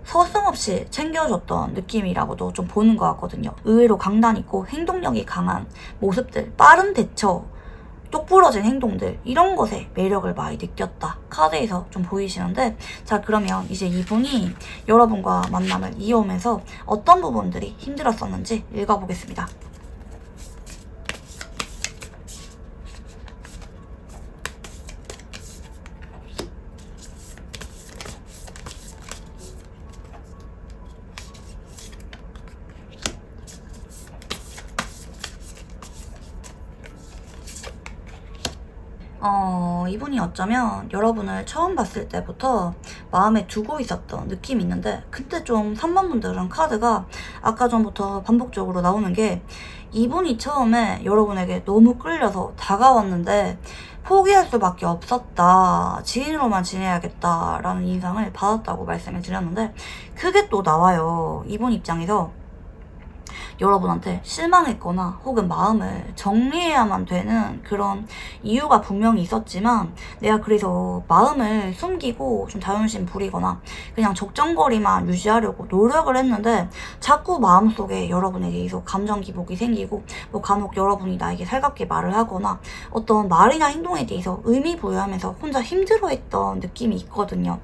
서슴없이 챙겨줬던 느낌이라고도 좀 보는 것 같거든요. 의외로 강단 있고 행동력이 강한 모습들, 빠른 대처, 똑부러진 행동들, 이런 것에 매력을 많이 느꼈다 카드에서 좀 보이시는데, 자 그러면 이제 이분이 여러분과 만남을 이어오면서 어떤 부분들이 힘들었었는지 읽어보겠습니다. 이분이 어쩌면 여러분을 처음 봤을 때부터 마음에 두고 있었던 느낌이 있는데, 그때 좀 3번 분들은 카드가 아까 전부터 반복적으로 나오는 게, 이분이 처음에 여러분에게 너무 끌려서 다가왔는데 포기할 수밖에 없었다, 지인으로만 지내야겠다라는 인상을 받았다고 말씀을 드렸는데, 그게 또 나와요. 이분 입장에서 여러분한테 실망했거나 혹은 마음을 정리해야만 되는 그런 이유가 분명히 있었지만, 내가 그래서 마음을 숨기고 좀 자존심 부리거나 그냥 적정거리만 유지하려고 노력을 했는데, 자꾸 마음속에 여러분에게 계속 감정 기복이 생기고, 뭐 간혹 여러분이 나에게 살갑게 말을 하거나 어떤 말이나 행동에 대해서 의미 부여하면서 혼자 힘들어했던 느낌이 있거든요.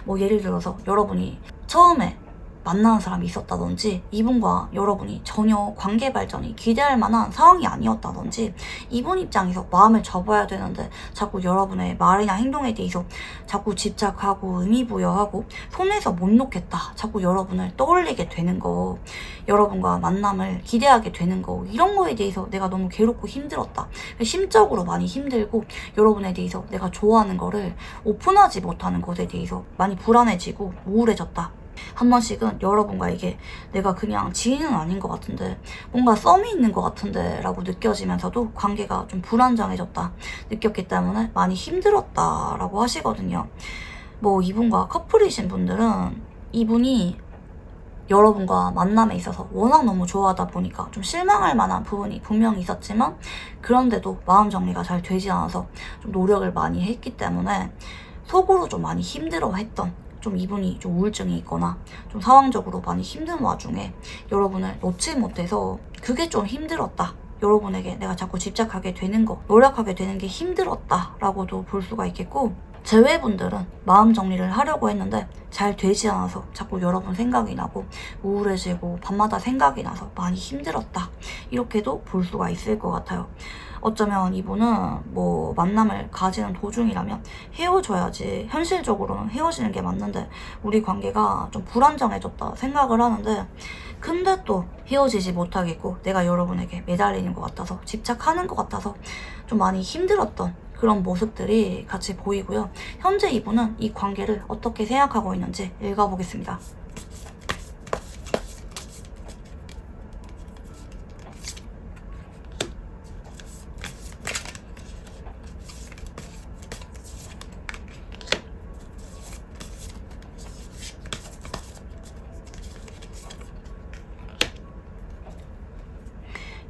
뭐 예를 들어서 여러분이 처음에 만나는 사람이 있었다든지, 이분과 여러분이 전혀 관계 발전이 기대할 만한 상황이 아니었다든지, 이분 입장에서 마음을 접어야 되는데 자꾸 여러분의 말이나 행동에 대해서 자꾸 집착하고 의미 부여하고 손에서 못 놓겠다, 자꾸 여러분을 떠올리게 되는 거, 여러분과 만남을 기대하게 되는 거, 이런 거에 대해서 내가 너무 괴롭고 힘들었다, 심적으로 많이 힘들고 여러분에 대해서 내가 좋아하는 거를 오픈하지 못하는 것에 대해서 많이 불안해지고 우울해졌다. 한 번씩은 여러분과 이게 내가 그냥 지인은 아닌 것 같은데 뭔가 썸이 있는 것 같은데 라고 느껴지면서도 관계가 좀 불안정해졌다 느꼈기 때문에 많이 힘들었다 라고 하시거든요. 뭐 이분과 커플이신 분들은 이분이 여러분과 만남에 있어서 워낙 너무 좋아하다 보니까 좀 실망할 만한 부분이 분명히 있었지만, 그런데도 마음 정리가 잘 되지 않아서 좀 노력을 많이 했기 때문에 속으로 좀 많이 힘들어했던, 좀 이분이 좀 우울증이 있거나 좀 상황적으로 많이 힘든 와중에 여러분을 놓지 못해서 그게 좀 힘들었다, 여러분에게 내가 자꾸 집착하게 되는 거, 노력하게 되는 게 힘들었다 라고도 볼 수가 있겠고, 제외분들은 마음 정리를 하려고 했는데 잘 되지 않아서 자꾸 여러분 생각이 나고 우울해지고 밤마다 생각이 나서 많이 힘들었다, 이렇게도 볼 수가 있을 것 같아요. 어쩌면 이분은 뭐 만남을 가지는 도중이라면 헤어져야지, 현실적으로는 헤어지는 게 맞는데 우리 관계가 좀 불안정해졌다 생각을 하는데, 근데 또 헤어지지 못하겠고 내가 여러분에게 매달리는 것 같아서, 집착하는 것 같아서 좀 많이 힘들었던 그런 모습들이 같이 보이고요. 현재 이분은 이 관계를 어떻게 생각하고 있는지 읽어보겠습니다.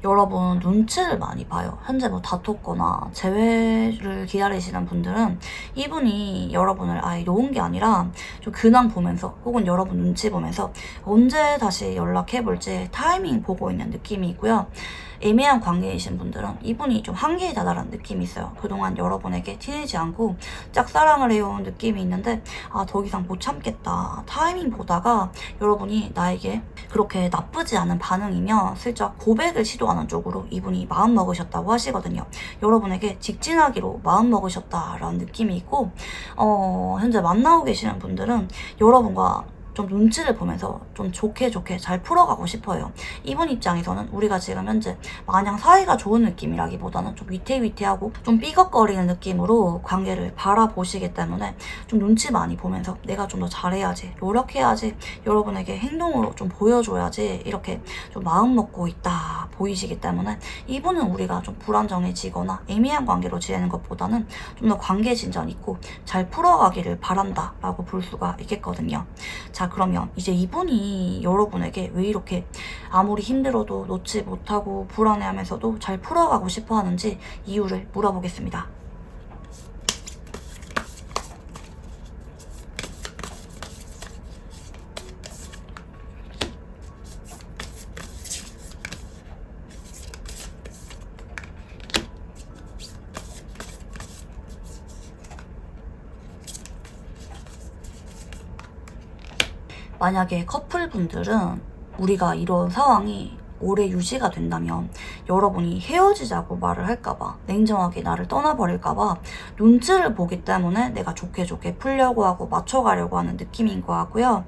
여러분 눈치를 많이 봐요. 현재 뭐 다퉜거나 재회를 기다리시는 분들은 이분이 여러분을 아예 놓은 게 아니라 좀 근황 보면서 혹은 여러분 눈치 보면서 언제 다시 연락해볼지 타이밍 보고 있는 느낌이 있고요. 애매한 관계이신 분들은 이분이 좀 한계에 다다른 느낌이 있어요. 그동안 여러분에게 티내지 않고 짝사랑을 해온 느낌이 있는데, 더 이상 못 참겠다, 타이밍 보다가 여러분이 나에게 그렇게 나쁘지 않은 반응이면 슬쩍 고백을 시도하는 쪽으로 이분이 마음 먹으셨다고 하시거든요. 여러분에게 직진하기로 마음 먹으셨다라는 느낌이 있고, 현재 만나고 계시는 분들은 여러분과 좀 눈치를 보면서 좀 좋게 잘 풀어가고 싶어요. 이분 입장에서는 우리가 지금 현재 마냥 사이가 좋은 느낌이라기보다는 좀 위태위태하고 좀 삐걱거리는 느낌으로 관계를 바라보시기 때문에 좀 눈치 많이 보면서 내가 좀 더 잘해야지, 노력해야지, 여러분에게 행동으로 좀 보여줘야지, 이렇게 좀 마음 먹고 있다 보이시기 때문에 이분은 우리가 좀 불안정해지거나 애매한 관계로 지내는 것보다는 좀 더 관계 진전 있고 잘 풀어가기를 바란다 라고 볼 수가 있겠거든요. 자, 그러면 이제 이분이 여러분에게 왜 이렇게 아무리 힘들어도 놓지 못하고 불안해하면서도 잘 풀어가고 싶어 하는지 이유를 물어보겠습니다. 만약에 커플분들은 우리가 이런 상황이 오래 유지가 된다면 여러분이 헤어지자고 말을 할까봐, 냉정하게 나를 떠나버릴까봐 눈치를 보기 때문에 내가 좋게 풀려고 하고 맞춰가려고 하는 느낌인 것 같고요.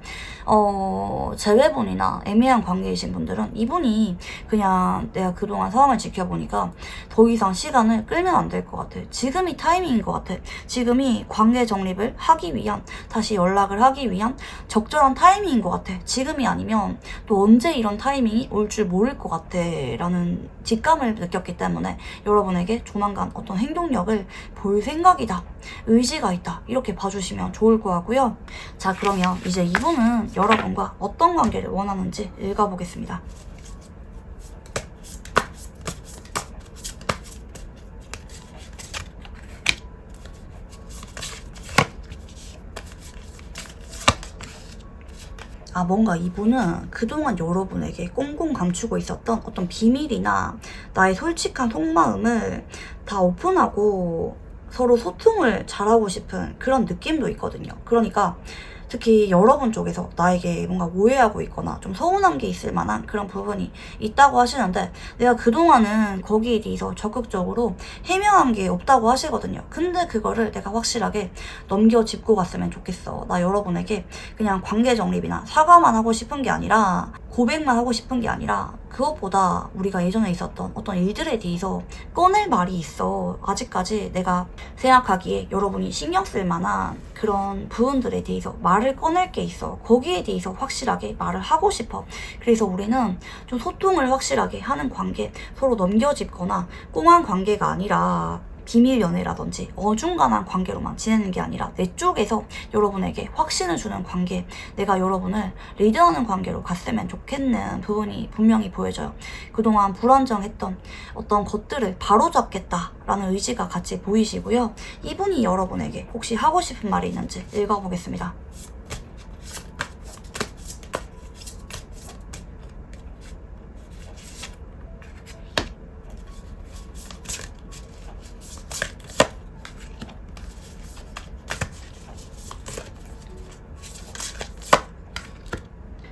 재회분이나 애매한 관계이신 분들은 이분이 그냥 내가 그동안 상황을 지켜보니까 더 이상 시간을 끌면 안 될 것 같아. 지금이 타이밍인 것 같아. 지금이 관계 정립을 하기 위한, 다시 연락을 하기 위한 적절한 타이밍인 것 같아. 지금이 아니면 또 언제 이런 타이밍이 올 줄 모를 것 같아 라는 직감을 느꼈기 때문에 여러분에게 조만간 어떤 행동력을 볼 생각이다, 의지가 있다, 이렇게 봐주시면 좋을 것 같고요. 자, 그러면 이제 이분은 여러분과 어떤 관계를 원하는지 읽어보겠습니다. 뭔가 이분은 그동안 여러분에게 꽁꽁 감추고 있었던 어떤 비밀이나 나의 솔직한 속마음을 다 오픈하고 서로 소통을 잘하고 싶은 그런 느낌도 있거든요. 그러니까 특히 여러분 쪽에서 나에게 뭔가 오해하고 있거나 좀 서운한 게 있을 만한 그런 부분이 있다고 하시는데, 내가 그동안은 거기에 대해서 적극적으로 해명한 게 없다고 하시거든요. 근데 그거를 내가 확실하게 넘겨짚고 갔으면 좋겠어. 나 여러분에게 그냥 관계 정립이나 사과만 하고 싶은 게 아니라, 고백만 하고 싶은 게 아니라, 그것보다 우리가 예전에 있었던 어떤 일들에 대해서 꺼낼 말이 있어. 아직까지 내가 생각하기에 여러분이 신경 쓸 만한 그런 부분들에 대해서 말을 꺼낼 게 있어. 거기에 대해서 확실하게 말을 하고 싶어. 그래서 우리는 좀 소통을 확실하게 하는 관계, 서로 넘겨짚거나 꽁한 관계가 아니라 비밀 연애라든지 어중간한 관계로만 지내는 게 아니라 내 쪽에서 여러분에게 확신을 주는 관계, 내가 여러분을 리드하는 관계로 갔으면 좋겠는 부분이 분명히 보여져요. 그동안 불안정했던 어떤 것들을 바로잡겠다라는 의지가 같이 보이시고요. 이분이 여러분에게 혹시 하고 싶은 말이 있는지 읽어보겠습니다.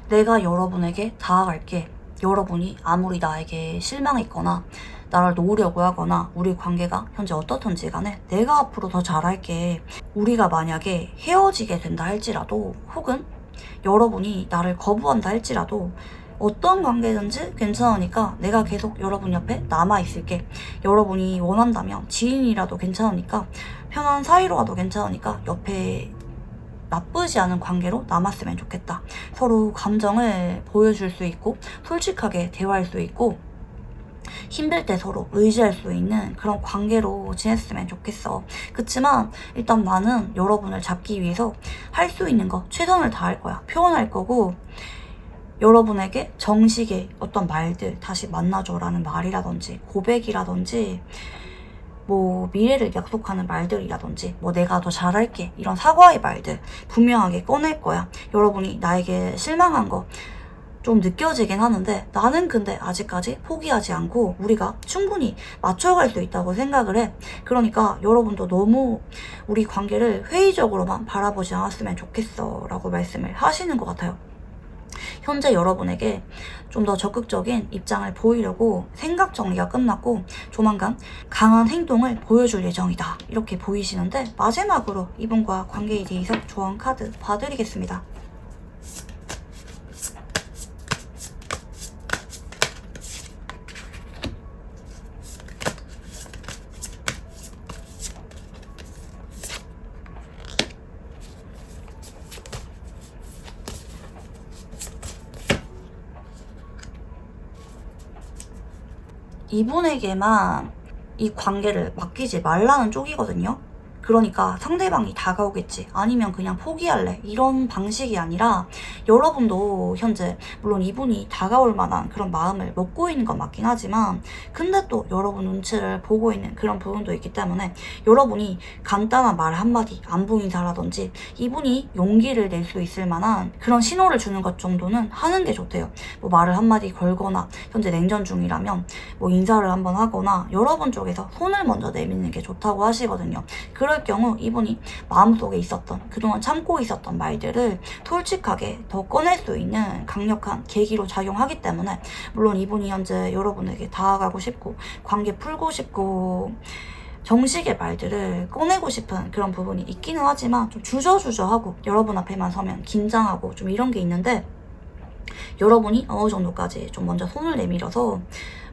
내가 여러분에게 다가갈게. 여러분이 아무리 나에게 실망했거나 나를 놓으려고 하거나 우리 관계가 현재 어떻든지 간에 내가 앞으로 더 잘할게. 우리가 만약에 헤어지게 된다 할지라도, 혹은 여러분이 나를 거부한다 할지라도 어떤 관계든지 괜찮으니까 내가 계속 여러분 옆에 남아있을게. 여러분이 원한다면 지인이라도 괜찮으니까, 편한 사이로라도 괜찮으니까 옆에 나쁘지 않은 관계로 남았으면 좋겠다. 서로 감정을 보여줄 수 있고 솔직하게 대화할 수 있고 힘들 때 서로 의지할 수 있는 그런 관계로 지냈으면 좋겠어. 그치만 일단 나는 여러분을 잡기 위해서 할 수 있는 거 최선을 다할 거야. 표현할 거고, 여러분에게 정식의 어떤 말들, 다시 만나줘라는 말이라든지 고백이라든지 미래를 약속하는 말들이라든지 내가 더 잘할게, 이런 사과의 말들 분명하게 꺼낼 거야. 여러분이 나에게 실망한 거 좀 느껴지긴 하는데, 나는 근데 아직까지 포기하지 않고 우리가 충분히 맞춰갈 수 있다고 생각을 해. 그러니까 여러분도 너무 우리 관계를 회의적으로만 바라보지 않았으면 좋겠어 라고 말씀을 하시는 것 같아요. 현재 여러분에게 좀 더 적극적인 입장을 보이려고 생각 정리가 끝났고 조만간 강한 행동을 보여줄 예정이다, 이렇게 보이시는데, 마지막으로 이분과 관계에 대해서 조언 카드 봐드리겠습니다. 이분에게만 이 관계를 맡기지 말라는 쪽이거든요. 그러니까 상대방이 다가오겠지, 아니면 그냥 포기할래, 이런 방식이 아니라, 여러분도 현재 물론 이분이 다가올 만한 그런 마음을 먹고 있는 건 맞긴 하지만, 근데 또 여러분 눈치를 보고 있는 그런 부분도 있기 때문에 여러분이 간단한 말 한마디, 안부 인사라든지 이분이 용기를 낼 수 있을 만한 그런 신호를 주는 것 정도는 하는 게 좋대요. 말을 한마디 걸거나, 현재 냉전 중이라면 인사를 한번 하거나 여러분 쪽에서 손을 먼저 내미는 게 좋다고 하시거든요. 그럴 경우 이분이 마음속에 있었던, 그동안 참고 있었던 말들을 솔직하게 더 꺼낼 수 있는 강력한 계기로 작용하기 때문에, 물론 이분이 현재 여러분에게 다가가고 싶고 관계 풀고 싶고 정식의 말들을 꺼내고 싶은 그런 부분이 있기는 하지만 좀 주저주저하고 여러분 앞에만 서면 긴장하고 좀 이런 게 있는데, 여러분이 어느 정도까지 좀 먼저 손을 내밀어서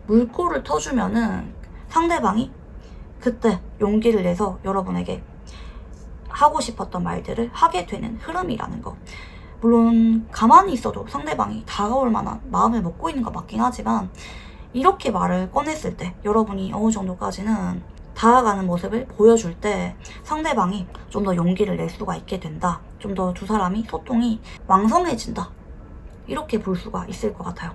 물꼬를 터주면은 상대방이 그때 용기를 내서 여러분에게 하고 싶었던 말들을 하게 되는 흐름이라는 거. 물론 가만히 있어도 상대방이 다가올 만한 마음을 먹고 있는 거 맞긴 하지만, 이렇게 말을 꺼냈을 때 여러분이 어느 정도까지는 다가가는 모습을 보여줄 때 상대방이 좀 더 용기를 낼 수가 있게 된다. 좀 더 두 사람이 소통이 왕성해진다. 이렇게 볼 수가 있을 것 같아요.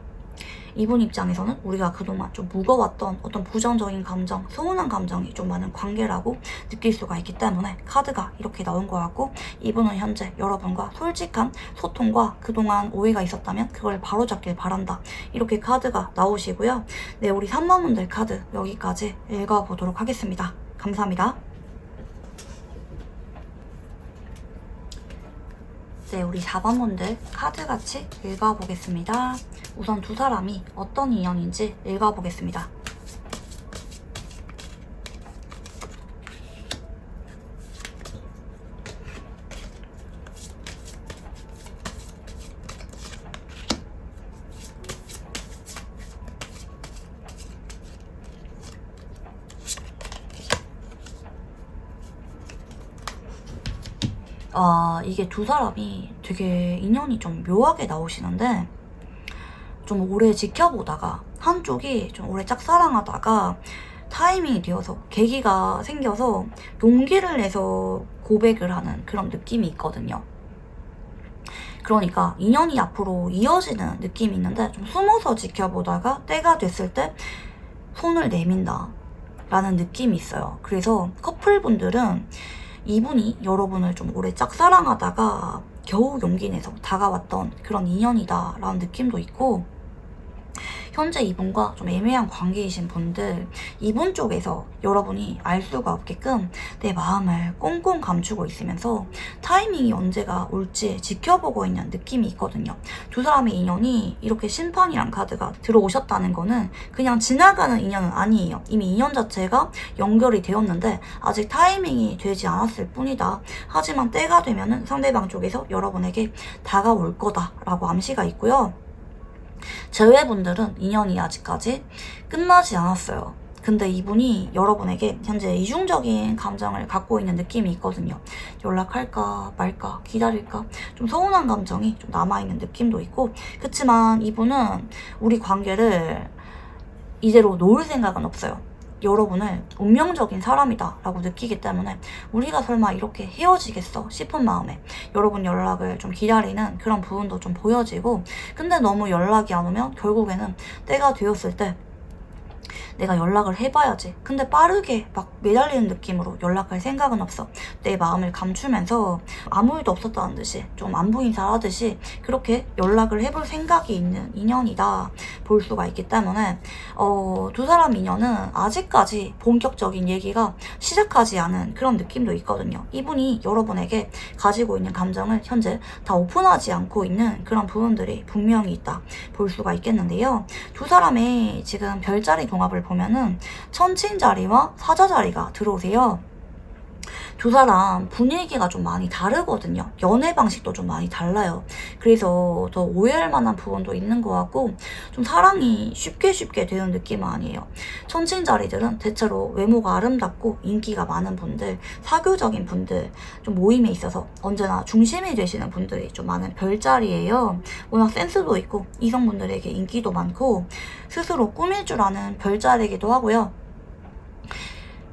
이분 입장에서는 우리가 그동안 좀 무거웠던 어떤 부정적인 감정, 서운한 감정이 좀 많은 관계라고 느낄 수가 있기 때문에 카드가 이렇게 나온 것 같고, 이분은 현재 여러분과 솔직한 소통과 그동안 오해가 있었다면 그걸 바로잡길 바란다. 이렇게 카드가 나오시고요. 네, 우리 3번 분들 카드 여기까지 읽어보도록 하겠습니다. 감사합니다. 네, 우리 4번 분들 카드 같이 읽어보겠습니다. 우선 두 사람이 어떤 인연인지 읽어보겠습니다. 이게 두 사람이 되게 인연이 좀 묘하게 나오시는데, 좀 오래 지켜보다가 한쪽이 좀 오래 짝사랑하다가 타이밍이 되어서 계기가 생겨서 용기를 내서 고백을 하는 그런 느낌이 있거든요. 그러니까 인연이 앞으로 이어지는 느낌이 있는데, 좀 숨어서 지켜보다가 때가 됐을 때 손을 내민다 라는 느낌이 있어요. 그래서 커플분들은 이분이 여러분을 좀 오래 짝사랑하다가 겨우 용기 내서 다가왔던 그런 인연이다 라는 느낌도 있고, 현재 이분과 좀 애매한 관계이신 분들, 이분 쪽에서 여러분이 알 수가 없게끔 내 마음을 꽁꽁 감추고 있으면서 타이밍이 언제가 올지 지켜보고 있는 느낌이 있거든요. 두 사람의 인연이 이렇게 심판이란 카드가 들어오셨다는 거는 그냥 지나가는 인연은 아니에요. 이미 인연 자체가 연결이 되었는데 아직 타이밍이 되지 않았을 뿐이다. 하지만 때가 되면은 상대방 쪽에서 여러분에게 다가올 거다라고 암시가 있고요. 제외분들은 인연이 아직까지 끝나지 않았어요. 근데 이분이 여러분에게 현재 이중적인 감정을 갖고 있는 느낌이 있거든요. 연락할까 말까 기다릴까 좀 서운한 감정이 좀 남아있는 느낌도 있고, 그치만 이분은 우리 관계를 이대로 놓을 생각은 없어요. 여러분을 운명적인 사람이다 라고 느끼기 때문에 우리가 설마 이렇게 헤어지겠어 싶은 마음에 여러분 연락을 좀 기다리는 그런 부분도 좀 보여지고, 근데 너무 연락이 안 오면 결국에는 때가 되었을 때 내가 연락을 해봐야지. 근데 빠르게 막 매달리는 느낌으로 연락할 생각은 없어. 내 마음을 감추면서 아무 일도 없었다는 듯이 좀 안부 인사를 하듯이 그렇게 연락을 해볼 생각이 있는 인연이다 볼 수가 있기 때문에 두 사람 인연은 아직까지 본격적인 얘기가 시작하지 않은 그런 느낌도 있거든요. 이분이 여러분에게 가지고 있는 감정을 현재 다 오픈하지 않고 있는 그런 부분들이 분명히 있다 볼 수가 있겠는데요. 두 사람의 지금 별자리 동합을 보면은 천친 자리와 사자 자리가 들어오세요. 두 사람 분위기가 좀 많이 다르거든요. 연애 방식도 좀 많이 달라요. 그래서 더 오해할 만한 부분도 있는 것 같고, 좀 사랑이 쉽게 되는 느낌은 아니에요. 천친자리들은 대체로 외모가 아름답고 인기가 많은 분들, 사교적인 분들, 좀 모임에 있어서 언제나 중심이 되시는 분들이 좀 많은 별자리예요. 워낙 센스도 있고 이성분들에게 인기도 많고 스스로 꾸밀 줄 아는 별자리이기도 하고요.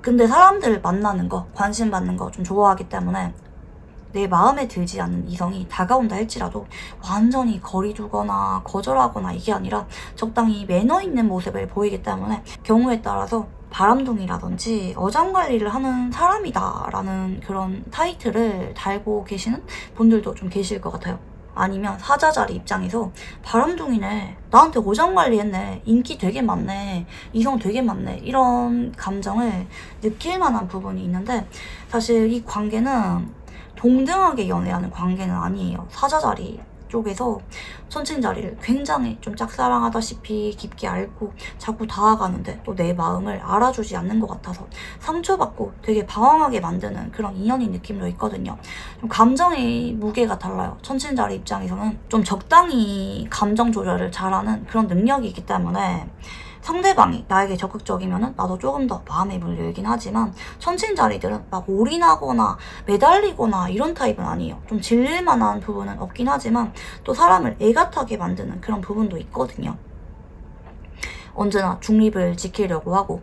근데 사람들 만나는 거, 관심 받는 거 좀 좋아하기 때문에 내 마음에 들지 않는 이성이 다가온다 할지라도 완전히 거리 두거나 거절하거나 이게 아니라 적당히 매너 있는 모습을 보이기 때문에 경우에 따라서 바람둥이라든지 어장관리를 하는 사람이다 라는 그런 타이틀을 달고 계시는 분들도 좀 계실 것 같아요. 아니면 사자자리 입장에서 바람둥이네, 나한테 오장관리했네, 인기 되게 많네, 이성 되게 많네, 이런 감정을 느낄 만한 부분이 있는데, 사실 이 관계는 동등하게 연애하는 관계는 아니에요. 사자자리 쪽에서 천칭자리를 굉장히 좀 짝사랑하다시피 깊게 알고 자꾸 다가가는데 또 내 마음을 알아주지 않는 것 같아서 상처받고 되게 방황하게 만드는 그런 인연인 느낌도 있거든요. 좀 감정의 무게가 달라요. 천칭자리 입장에서는 좀 적당히 감정 조절을 잘하는 그런 능력이 있기 때문에 상대방이 나에게 적극적이면 나도 조금 더 마음의 문을 열긴 하지만 천칭자리들은 막 올인하거나 매달리거나 이런 타입은 아니에요. 좀 질릴 만한 부분은 없긴 하지만 또 사람을 애같하게 만드는 그런 부분도 있거든요. 언제나 중립을 지키려고 하고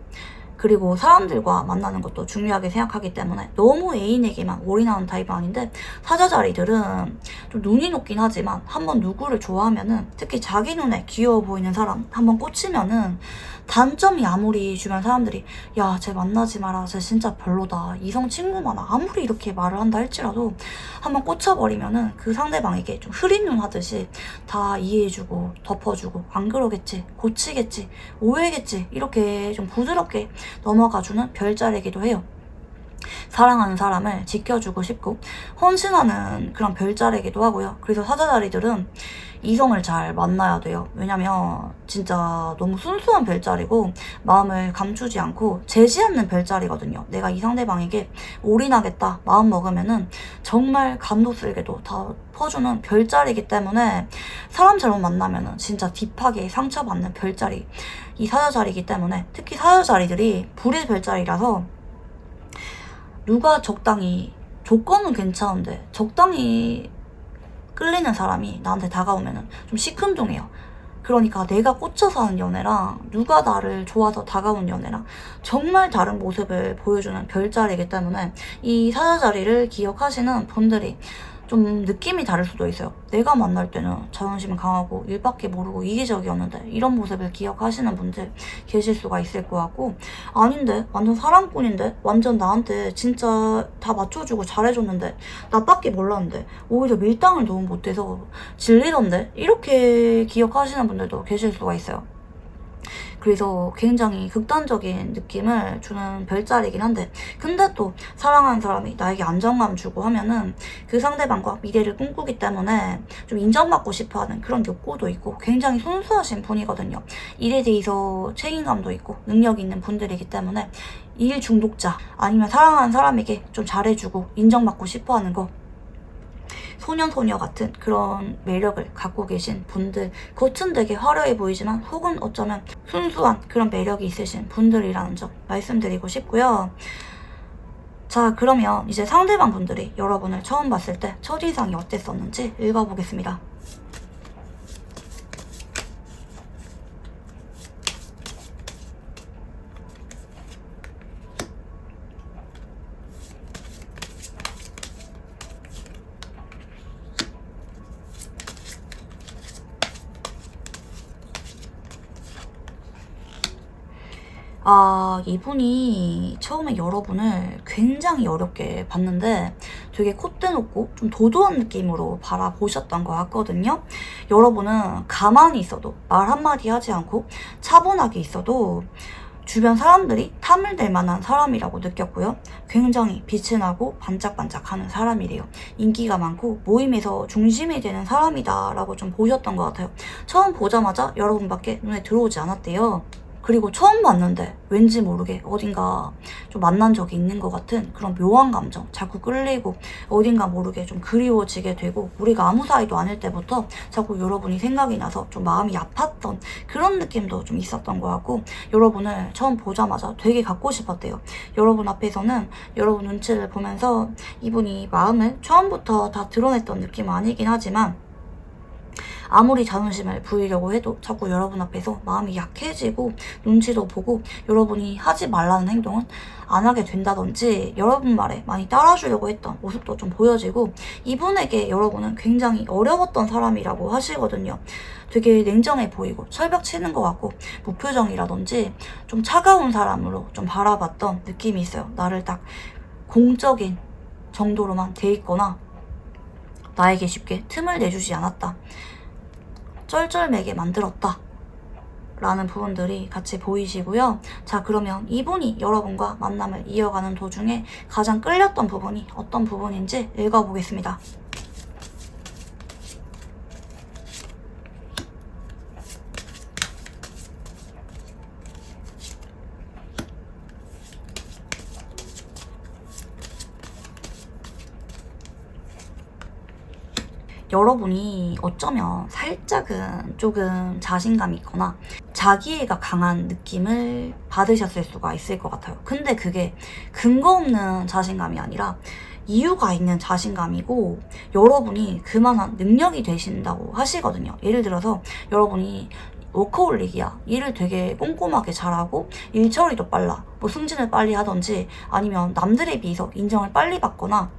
그리고 사람들과 만나는 것도 중요하게 생각하기 때문에 너무 애인에게만 올인하는 타입은 아닌데 사자자리들은 좀 눈이 높긴 하지만 한번 누구를 좋아하면은 특히 자기 눈에 귀여워 보이는 사람 한번 꽂히면은 단점이 아무리 주변 사람들이 야, 쟤 만나지 마라, 쟤 진짜 별로다, 이성 친구 많아, 아무리 이렇게 말을 한다 할지라도 한번 꽂혀버리면은 그 상대방에게 좀 흐린 눈 하듯이 다 이해해주고 덮어주고 안 그러겠지, 고치겠지, 오해겠지 이렇게 좀 부드럽게 넘어가주는 별자리이기도 해요. 사랑하는 사람을 지켜주고 싶고 헌신하는 그런 별자리이기도 하고요. 그래서 사자자리들은 이성을 잘 만나야 돼요. 왜냐면 진짜 너무 순수한 별자리고 마음을 감추지 않고 재지 않는 별자리거든요. 내가 이 상대방에게 올인하겠다 마음 먹으면은 정말 감도 쓸게도 다 퍼주는 별자리이기 때문에 사람 잘못 만나면은 진짜 딥하게 상처받는 별자리 이 사자자리이기 때문에 특히 사자자리들이 불의 별자리라서 누가 적당히 조건은 괜찮은데 적당히 끌리는 사람이 나한테 다가오면은 좀 시큰둥해요. 그러니까 내가 꽂혀서 하는 연애랑 누가 나를 좋아서 다가온 연애랑 정말 다른 모습을 보여주는 별자리이기 때문에 이 사자자리를 기억하시는 분들이 좀 느낌이 다를 수도 있어요. 내가 만날 때는 자존심은 강하고 일밖에 모르고 이기적이었는데 이런 모습을 기억하시는 분들 계실 수가 있을 것 같고 아닌데 완전 사랑꾼인데 완전 나한테 진짜 다 맞춰주고 잘해줬는데 나밖에 몰랐는데 오히려 밀당을 너무 못해서 질리던데 이렇게 기억하시는 분들도 계실 수가 있어요. 그래서 굉장히 극단적인 느낌을 주는 별자리이긴 한데 근데 또 사랑하는 사람이 나에게 안정감 주고 하면은 그 상대방과 미래를 꿈꾸기 때문에 좀 인정받고 싶어하는 그런 욕구도 있고 굉장히 순수하신 분이거든요. 일에 대해서 책임감도 있고 능력이 있는 분들이기 때문에 일 중독자 아니면 사랑하는 사람에게 좀 잘해주고 인정받고 싶어하는 거 소녀소녀 같은 그런 매력을 갖고 계신 분들 겉은 되게 화려해 보이지만 속은 어쩌면 순수한 그런 매력이 있으신 분들이라는 점 말씀드리고 싶고요. 자, 그러면 이제 상대방 분들이 여러분을 처음 봤을 때 첫인상이 어땠었는지 읽어보겠습니다. 이분이 처음에 여러분을 굉장히 어렵게 봤는데 되게 콧대 높고 좀 도도한 느낌으로 바라보셨던 것 같거든요. 여러분은 가만히 있어도 말 한마디 하지 않고 차분하게 있어도 주변 사람들이 탐을 낼 만한 사람이라고 느꼈고요. 굉장히 빛이 나고 반짝반짝하는 사람이래요. 인기가 많고 모임에서 중심이 되는 사람이다 라고 좀 보셨던 것 같아요. 처음 보자마자 여러분밖에 눈에 들어오지 않았대요. 그리고 처음 봤는데 왠지 모르게 어딘가 좀 만난 적이 있는 것 같은 그런 묘한 감정 자꾸 끌리고 어딘가 모르게 좀 그리워지게 되고 우리가 아무 사이도 아닐 때부터 자꾸 여러분이 생각이 나서 좀 마음이 아팠던 그런 느낌도 좀 있었던 것 같고 여러분을 처음 보자마자 되게 갖고 싶었대요. 여러분 앞에서는 여러분 눈치를 보면서 이분이 마음을 처음부터 다 드러냈던 느낌은 아니긴 하지만 아무리 자존심을 부리려고 해도 자꾸 여러분 앞에서 마음이 약해지고 눈치도 보고 여러분이 하지 말라는 행동은 안 하게 된다든지 여러분 말에 많이 따라주려고 했던 모습도 좀 보여지고 이분에게 여러분은 굉장히 어려웠던 사람이라고 하시거든요. 되게 냉정해 보이고 철벽 치는 것 같고 무표정이라든지 좀 차가운 사람으로 좀 바라봤던 느낌이 있어요. 나를 딱 공적인 정도로만 돼 있거나 나에게 쉽게 틈을 내주지 않았다. 쩔쩔매게 만들었다 라는 부분들이 같이 보이시고요. 자, 그러면 이분이 여러분과 만남을 이어가는 도중에 가장 끌렸던 부분이 어떤 부분인지 읽어보겠습니다. 여러분이 어쩌면 살짝은 조금 자신감이 있거나 자기애가 강한 느낌을 받으셨을 수가 있을 것 같아요. 근데 그게 근거 없는 자신감이 아니라 이유가 있는 자신감이고, 여러분이 그만한 능력이 되신다고 하시거든요. 예를 들어서 여러분이 워커홀릭이야. 일을 되게 꼼꼼하게 잘하고 일 처리도 빨라. 뭐 승진을 빨리 하던지, 아니면 남들에 비해서 인정을 빨리 받거나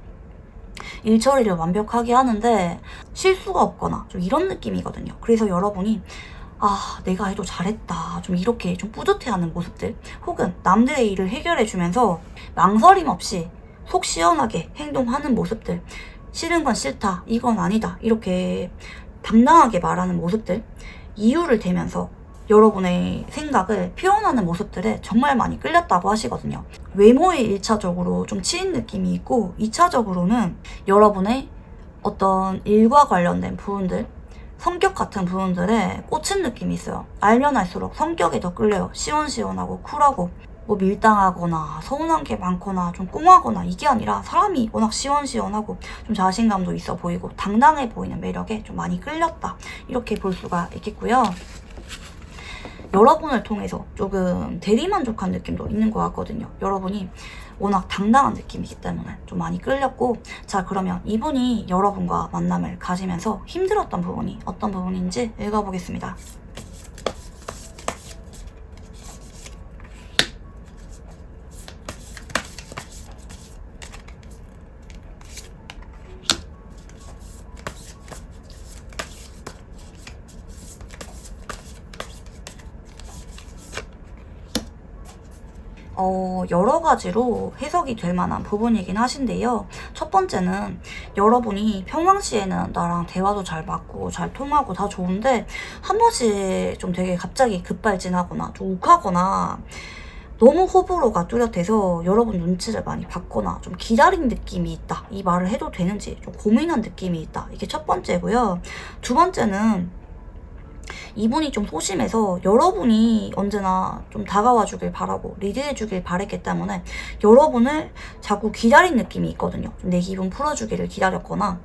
일 처리를 완벽하게 하는데 실수가 없거나 좀 이런 느낌이거든요. 그래서 여러분이 내가 해도 잘했다, 좀 이렇게 좀 뿌듯해하는 모습들, 혹은 남들의 일을 해결해주면서 망설임 없이 속 시원하게 행동하는 모습들, 싫은 건 싫다, 이건 아니다, 이렇게 당당하게 말하는 모습들, 이유를 대면서 여러분의 생각을 표현하는 모습들에 정말 많이 끌렸다고 하시거든요. 외모에 1차적으로 좀 치인 느낌이 있고, 2차적으로는 여러분의 어떤 일과 관련된 부분들, 성격 같은 부분들에 꽂힌 느낌이 있어요. 알면 알수록 성격에 더 끌려요. 시원시원하고 쿨하고, 뭐 밀당하거나 서운한 게 많거나 좀 꽁하거나 이게 아니라 사람이 워낙 시원시원하고 좀 자신감도 있어 보이고 당당해 보이는 매력에 좀 많이 끌렸다, 이렇게 볼 수가 있겠고요. 여러분을 통해서 조금 대리만족한 느낌도 있는 것 같거든요. 여러분이 워낙 당당한 느낌이기 때문에 좀 많이 끌렸고, 자, 그러면 이분이 여러분과 만남을 가지면서 힘들었던 부분이 어떤 부분인지 읽어보겠습니다. 여러 가지로 해석이 될 만한 부분이긴 하신데요. 첫 번째는 여러분이 평상시에는 나랑 대화도 잘 맞고 잘 통하고 다 좋은데 한 번씩 좀 되게 갑자기 급발진하거나 좀 욱하거나 너무 호불호가 뚜렷해서 여러분 눈치를 많이 받거나 좀 기다린 느낌이 있다, 이 말을 해도 되는지 좀 고민한 느낌이 있다, 이게 첫 번째고요. 두 번째는 이분이 좀 소심해서 여러분이 언제나 좀 다가와 주길 바라고 리드해 주길 바랬기 때문에 여러분을 자꾸 기다린 느낌이 있거든요. 좀 내 기분 풀어주기를 기다렸거나,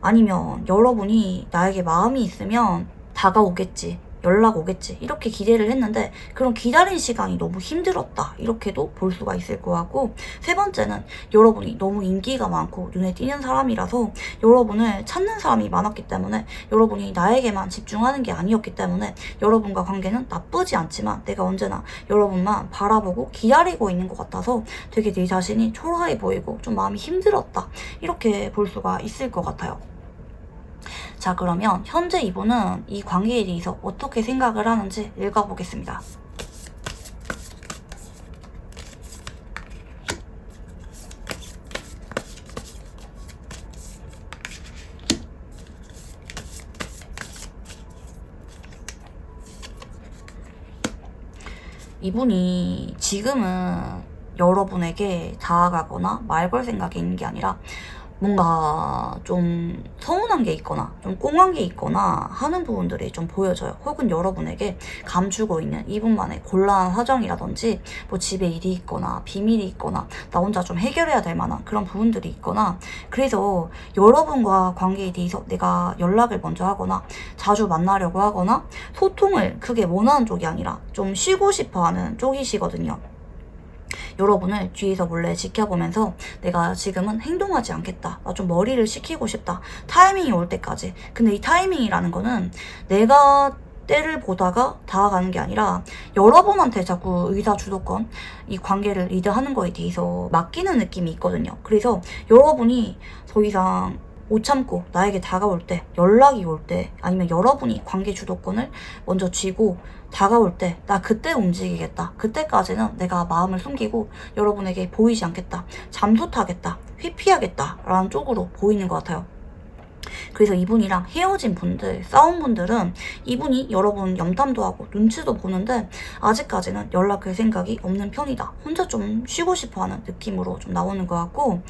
아니면 여러분이 나에게 마음이 있으면 다가오겠지, 연락 오겠지, 이렇게 기대를 했는데 그런 기다린 시간이 너무 힘들었다, 이렇게도 볼 수가 있을 것 같고, 세 번째는 여러분이 너무 인기가 많고 눈에 띄는 사람이라서 여러분을 찾는 사람이 많았기 때문에 여러분이 나에게만 집중하는 게 아니었기 때문에 여러분과 관계는 나쁘지 않지만 내가 언제나 여러분만 바라보고 기다리고 있는 것 같아서 되게 내 자신이 초라해 보이고 좀 마음이 힘들었다, 이렇게 볼 수가 있을 것 같아요. 자, 그러면 현재 이분은 이 관계에 대해서 어떻게 생각을 하는지 읽어보겠습니다. 이분이 지금은 여러분에게 다가가거나 말 걸 생각이 있는 게 아니라 뭔가 좀 서운한 게 있거나 좀 꽁한 게 있거나 하는 부분들이 좀 보여져요. 혹은 여러분에게 감추고 있는 이분만의 곤란한 사정이라든지 뭐 집에 일이 있거나 비밀이 있거나 나 혼자 좀 해결해야 될 만한 그런 부분들이 있거나, 그래서 여러분과 관계에 대해서 내가 연락을 먼저 하거나 자주 만나려고 하거나 소통을 크게 원하는 쪽이 아니라 좀 쉬고 싶어 하는 쪽이시거든요. 여러분을 뒤에서 몰래 지켜보면서 내가 지금은 행동하지 않겠다, 나 좀 머리를 식히고 싶다, 타이밍이 올 때까지. 근데 이 타이밍이라는 거는 내가 때를 보다가 다가가는 게 아니라 여러분한테 자꾸 의사 주도권, 이 관계를 리드하는 거에 대해서 맡기는 느낌이 있거든요. 그래서 여러분이 더 이상 못 참고 나에게 다가올 때, 연락이 올 때, 아니면 여러분이 관계 주도권을 먼저 쥐고 다가올 때 나 그때 움직이겠다, 그때까지는 내가 마음을 숨기고 여러분에게 보이지 않겠다, 잠수 타겠다, 회피하겠다 라는 쪽으로 보이는 것 같아요. 그래서 이분이랑 헤어진 분들, 싸운 분들은 이분이 여러분 염탐도 하고 눈치도 보는데 아직까지는 연락할 생각이 없는 편이다. 혼자 좀 쉬고 싶어하는 느낌으로 좀 나오는 것 같고,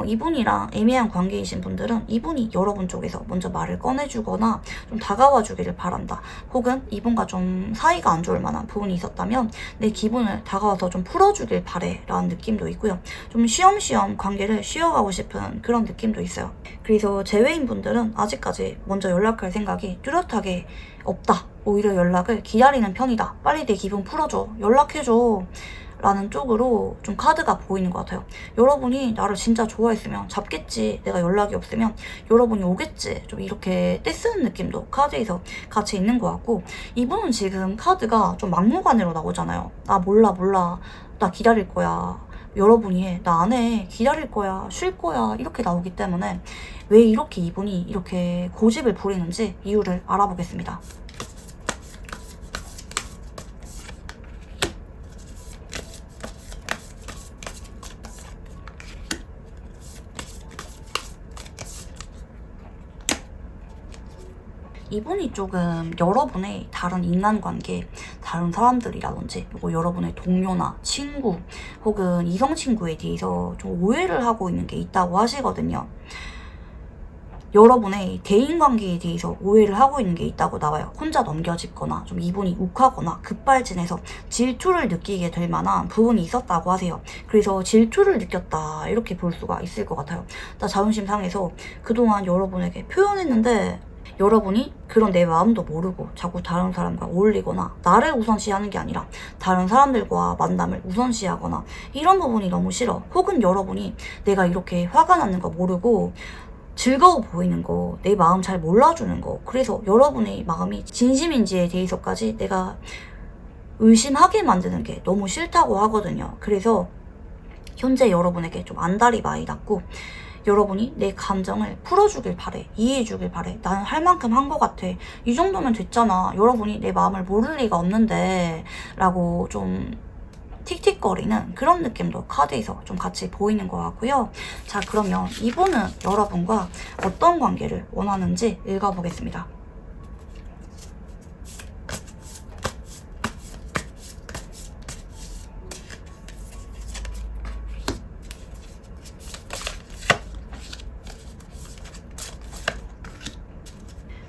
이분이랑 애매한 관계이신 분들은 이분이 여러분 쪽에서 먼저 말을 꺼내주거나 좀 다가와 주기를 바란다. 혹은 이분과 좀 사이가 안 좋을 만한 부분이 있었다면 내 기분을 다가와서 좀 풀어주길 바래 라는 느낌도 있고요. 좀 쉬엄쉬엄 관계를 쉬어가고 싶은 그런 느낌도 있어요. 그래서 제외인 분들은 아직까지 먼저 연락할 생각이 뚜렷하게 없다. 오히려 연락을 기다리는 편이다. 빨리 내 기분 풀어줘. 연락해줘. 라는 쪽으로 좀 카드가 보이는 것 같아요. 여러분이 나를 진짜 좋아했으면 잡겠지. 내가 연락이 없으면 여러분이 오겠지. 좀 이렇게 떼쓰는 느낌도 카드에서 같이 있는 것 같고, 이분은 지금 카드가 좀 막무가내로 나오잖아요. 아 몰라 나 기다릴 거야. 여러분이 해. 나 안 해. 기다릴 거야. 쉴 거야. 이렇게 나오기 때문에 왜 이렇게 이분이 이렇게 고집을 부리는지 이유를 알아보겠습니다. 이분이 조금 여러분의 다른 인간관계, 다른 사람들이라든지 뭐 여러분의 동료나 친구 혹은 이성 친구에 대해서 좀 오해를 하고 있는 게 있다고 하시거든요. 여러분의 대인관계에 대해서 오해를 하고 있는 게 있다고 나와요. 혼자 넘겨짚거나 좀 이분이 욱하거나 급발진해서 질투를 느끼게 될 만한 부분이 있었다고 하세요. 그래서 질투를 느꼈다 이렇게 볼 수가 있을 것 같아요. 나 자존심 상해서 그동안 여러분에게 표현했는데 여러분이 그런 내 마음도 모르고 자꾸 다른 사람과 어울리거나 나를 우선시하는 게 아니라 다른 사람들과 만남을 우선시하거나 이런 부분이 너무 싫어. 혹은 여러분이 내가 이렇게 화가 나는 거 모르고 즐거워 보이는 거, 내 마음 잘 몰라주는 거, 그래서 여러분의 마음이 진심인지에 대해서까지 내가 의심하게 만드는 게 너무 싫다고 하거든요. 그래서 현재 여러분에게 좀 안달이 많이 났고, 여러분이 내 감정을 풀어주길 바래. 이해해주길 바래. 나는 할 만큼 한 것 같아. 이 정도면 됐잖아. 여러분이 내 마음을 모를 리가 없는데 라고 좀 틱틱거리는 그런 느낌도 카드에서 좀 같이 보이는 것 같고요. 자, 그러면 이분은 여러분과 어떤 관계를 원하는지 읽어보겠습니다.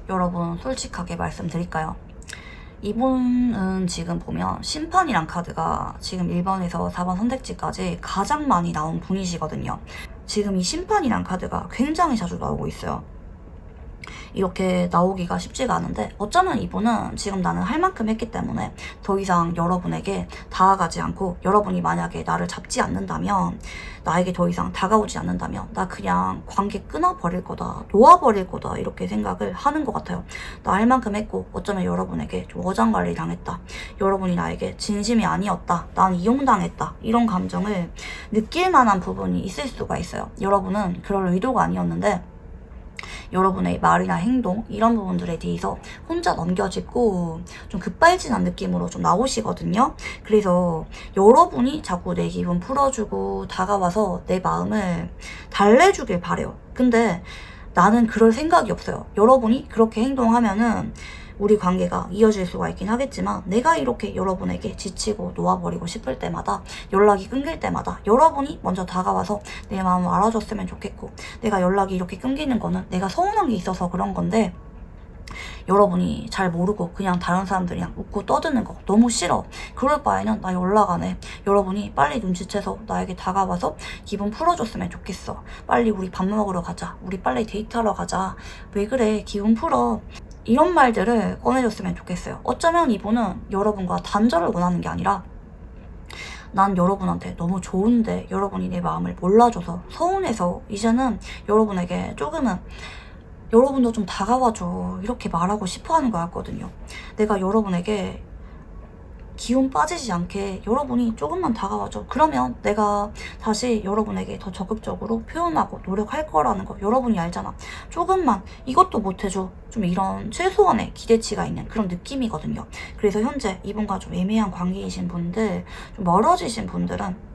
여러분 솔직하게 말씀드릴까요? 이분은 지금 보면 심판이란 카드가 지금 1번에서 4번 선택지까지 가장 많이 나온 분이시거든요. 지금 이 심판이란 카드가 굉장히 자주 나오고 있어요. 이렇게 나오기가 쉽지가 않은데 어쩌면 이분은 지금 나는 할 만큼 했기 때문에 더 이상 여러분에게 다가가지 않고, 여러분이 만약에 나를 잡지 않는다면, 나에게 더 이상 다가오지 않는다면 나 그냥 관계 끊어버릴 거다, 놓아버릴 거다 이렇게 생각을 하는 것 같아요. 나 할 만큼 했고 어쩌면 여러분에게 좀 어장관리 당했다, 여러분이 나에게 진심이 아니었다, 난 이용당했다, 이런 감정을 느낄 만한 부분이 있을 수가 있어요. 여러분은 그럴 의도가 아니었는데 여러분의 말이나 행동 이런 부분들에 대해서 혼자 넘겨짚고 좀 급발진한 느낌으로 좀 나오시거든요. 그래서 여러분이 자꾸 내 기분 풀어주고 다가와서 내 마음을 달래주길 바래요. 근데 나는 그럴 생각이 없어요. 여러분이 그렇게 행동하면은 우리 관계가 이어질 수가 있긴 하겠지만, 내가 이렇게 여러분에게 지치고 놓아버리고 싶을 때마다, 연락이 끊길 때마다 여러분이 먼저 다가와서 내 마음을 알아줬으면 좋겠고, 내가 연락이 이렇게 끊기는 거는 내가 서운한 게 있어서 그런 건데, 여러분이 잘 모르고 그냥 다른 사람들이랑 웃고 떠드는 거 너무 싫어. 그럴 바에는 나 연락 안 해. 여러분이 빨리 눈치채서 나에게 다가와서 기분 풀어줬으면 좋겠어. 빨리 우리 밥 먹으러 가자. 우리 빨리 데이트하러 가자. 왜 그래? 기분 풀어. 이런 말들을 꺼내줬으면 좋겠어요. 어쩌면 이분은 여러분과 단절을 원하는 게 아니라, 난 여러분한테 너무 좋은데 여러분이 내 마음을 몰라줘서 서운해서 이제는 여러분에게 조금은 여러분도 좀 다가와줘 이렇게 말하고 싶어 하는 것 같거든요. 내가 여러분에게 기운 빠지지 않게 여러분이 조금만 다가와줘. 그러면 내가 다시 여러분에게 더 적극적으로 표현하고 노력할 거라는 거 여러분이 알잖아. 조금만 이것도 못해줘. 좀 이런 최소한의 기대치가 있는 그런 느낌이거든요. 그래서 현재 이분과 좀 애매한 관계이신 분들, 좀 멀어지신 분들은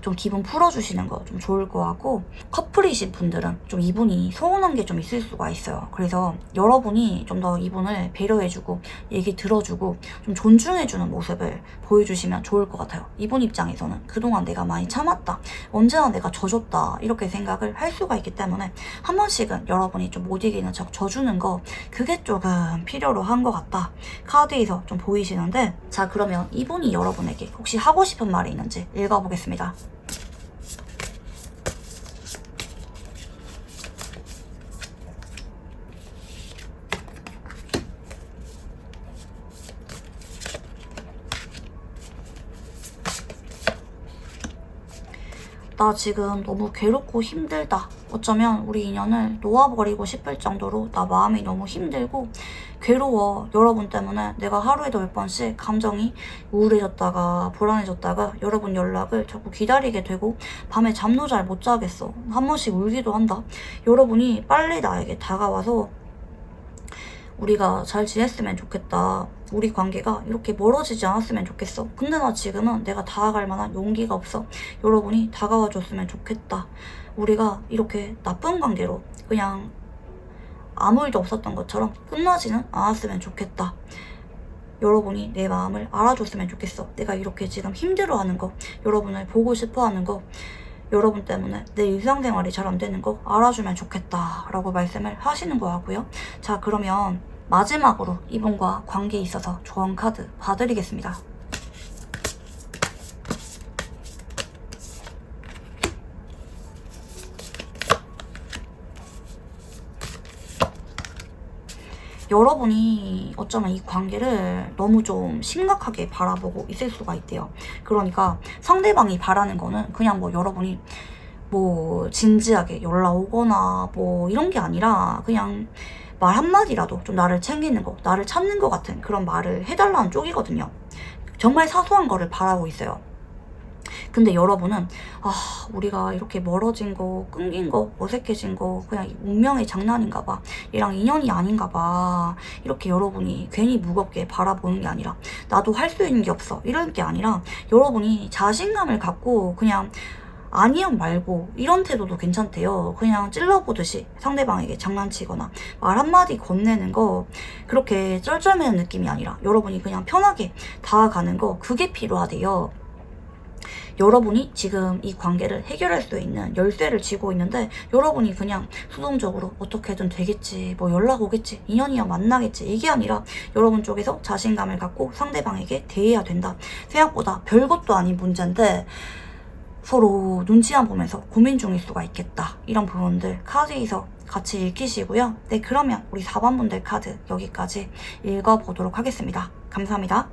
좀 기분 풀어주시는 거 좀 좋을 것 같고, 커플이신 분들은 좀 이분이 서운한 게 좀 있을 수가 있어요. 그래서 여러분이 좀 더 이분을 배려해주고 얘기 들어주고 좀 존중해주는 모습을 보여주시면 좋을 것 같아요. 이분 입장에서는 그동안 내가 많이 참았다, 언제나 내가 져줬다, 이렇게 생각을 할 수가 있기 때문에 한 번씩은 여러분이 좀 못 이기는 척 져주는 거, 그게 조금 필요로 한 것 같다, 카드에서 좀 보이시는데, 자, 그러면 이분이 여러분에게 혹시 하고 싶은 말이 있는지 읽어보겠습니다. 나 지금 너무 괴롭고 힘들다. 어쩌면 우리 인연을 놓아버리고 싶을 정도로 나 마음이 너무 힘들고 괴로워. 여러분 때문에 내가 하루에도 몇 번씩 감정이 우울해졌다가 불안해졌다가 여러분 연락을 자꾸 기다리게 되고 밤에 잠도 잘 못 자겠어. 한 번씩 울기도 한다. 여러분이 빨리 나에게 다가와서 우리가 잘 지냈으면 좋겠다, 우리 관계가 이렇게 멀어지지 않았으면 좋겠어. 근데 나 지금은 내가 다가갈 만한 용기가 없어. 여러분이 다가와 줬으면 좋겠다. 우리가 이렇게 나쁜 관계로 그냥 아무 일도 없었던 것처럼 끝나지는 않았으면 좋겠다. 여러분이 내 마음을 알아줬으면 좋겠어. 내가 이렇게 지금 힘들어하는 거, 여러분을 보고 싶어하는 거, 여러분 때문에 내 일상생활이 잘 안 되는 거 알아주면 좋겠다 라고 말씀을 하시는 거 같고요. 자, 그러면 마지막으로 이분과 관계에 있어서 조언 카드 봐드리겠습니다. 여러분이 어쩌면 이 관계를 너무 좀 심각하게 바라보고 있을 수가 있대요. 그러니까 상대방이 바라는 거는 그냥 뭐 여러분이 뭐 진지하게 연락 오거나 뭐 이런 게 아니라 그냥 말 한마디라도 좀 나를 챙기는 거, 나를 찾는 것 같은 그런 말을 해달라는 쪽이거든요. 정말 사소한 거를 바라고 있어요. 근데 여러분은 우리가 이렇게 멀어진 거, 끊긴 거, 어색해진 거 그냥 운명의 장난인가 봐, 얘랑 인연이 아닌가 봐, 이렇게 여러분이 괜히 무겁게 바라보는 게 아니라 나도 할 수 있는 게 없어 이럴 게 아니라 여러분이 자신감을 갖고 그냥 아니요 말고 이런 태도도 괜찮대요. 그냥 찔러보듯이 상대방에게 장난치거나 말 한마디 건네는 거, 그렇게 쩔쩔매는 느낌이 아니라 여러분이 그냥 편하게 다가가는 거, 그게 필요하대요. 여러분이 지금 이 관계를 해결할 수 있는 열쇠를 쥐고 있는데 여러분이 그냥 수동적으로 어떻게든 되겠지, 뭐 연락 오겠지, 인연이야 만나겠지, 이게 아니라 여러분 쪽에서 자신감을 갖고 상대방에게 대해야 된다. 생각보다 별것도 아닌 문제인데 서로 눈치 안 보면서 고민 중일 수가 있겠다. 이런 부분들 카드에서 같이 읽히시고요. 네, 그러면 우리 4번 분들 카드 여기까지 읽어보도록 하겠습니다. 감사합니다.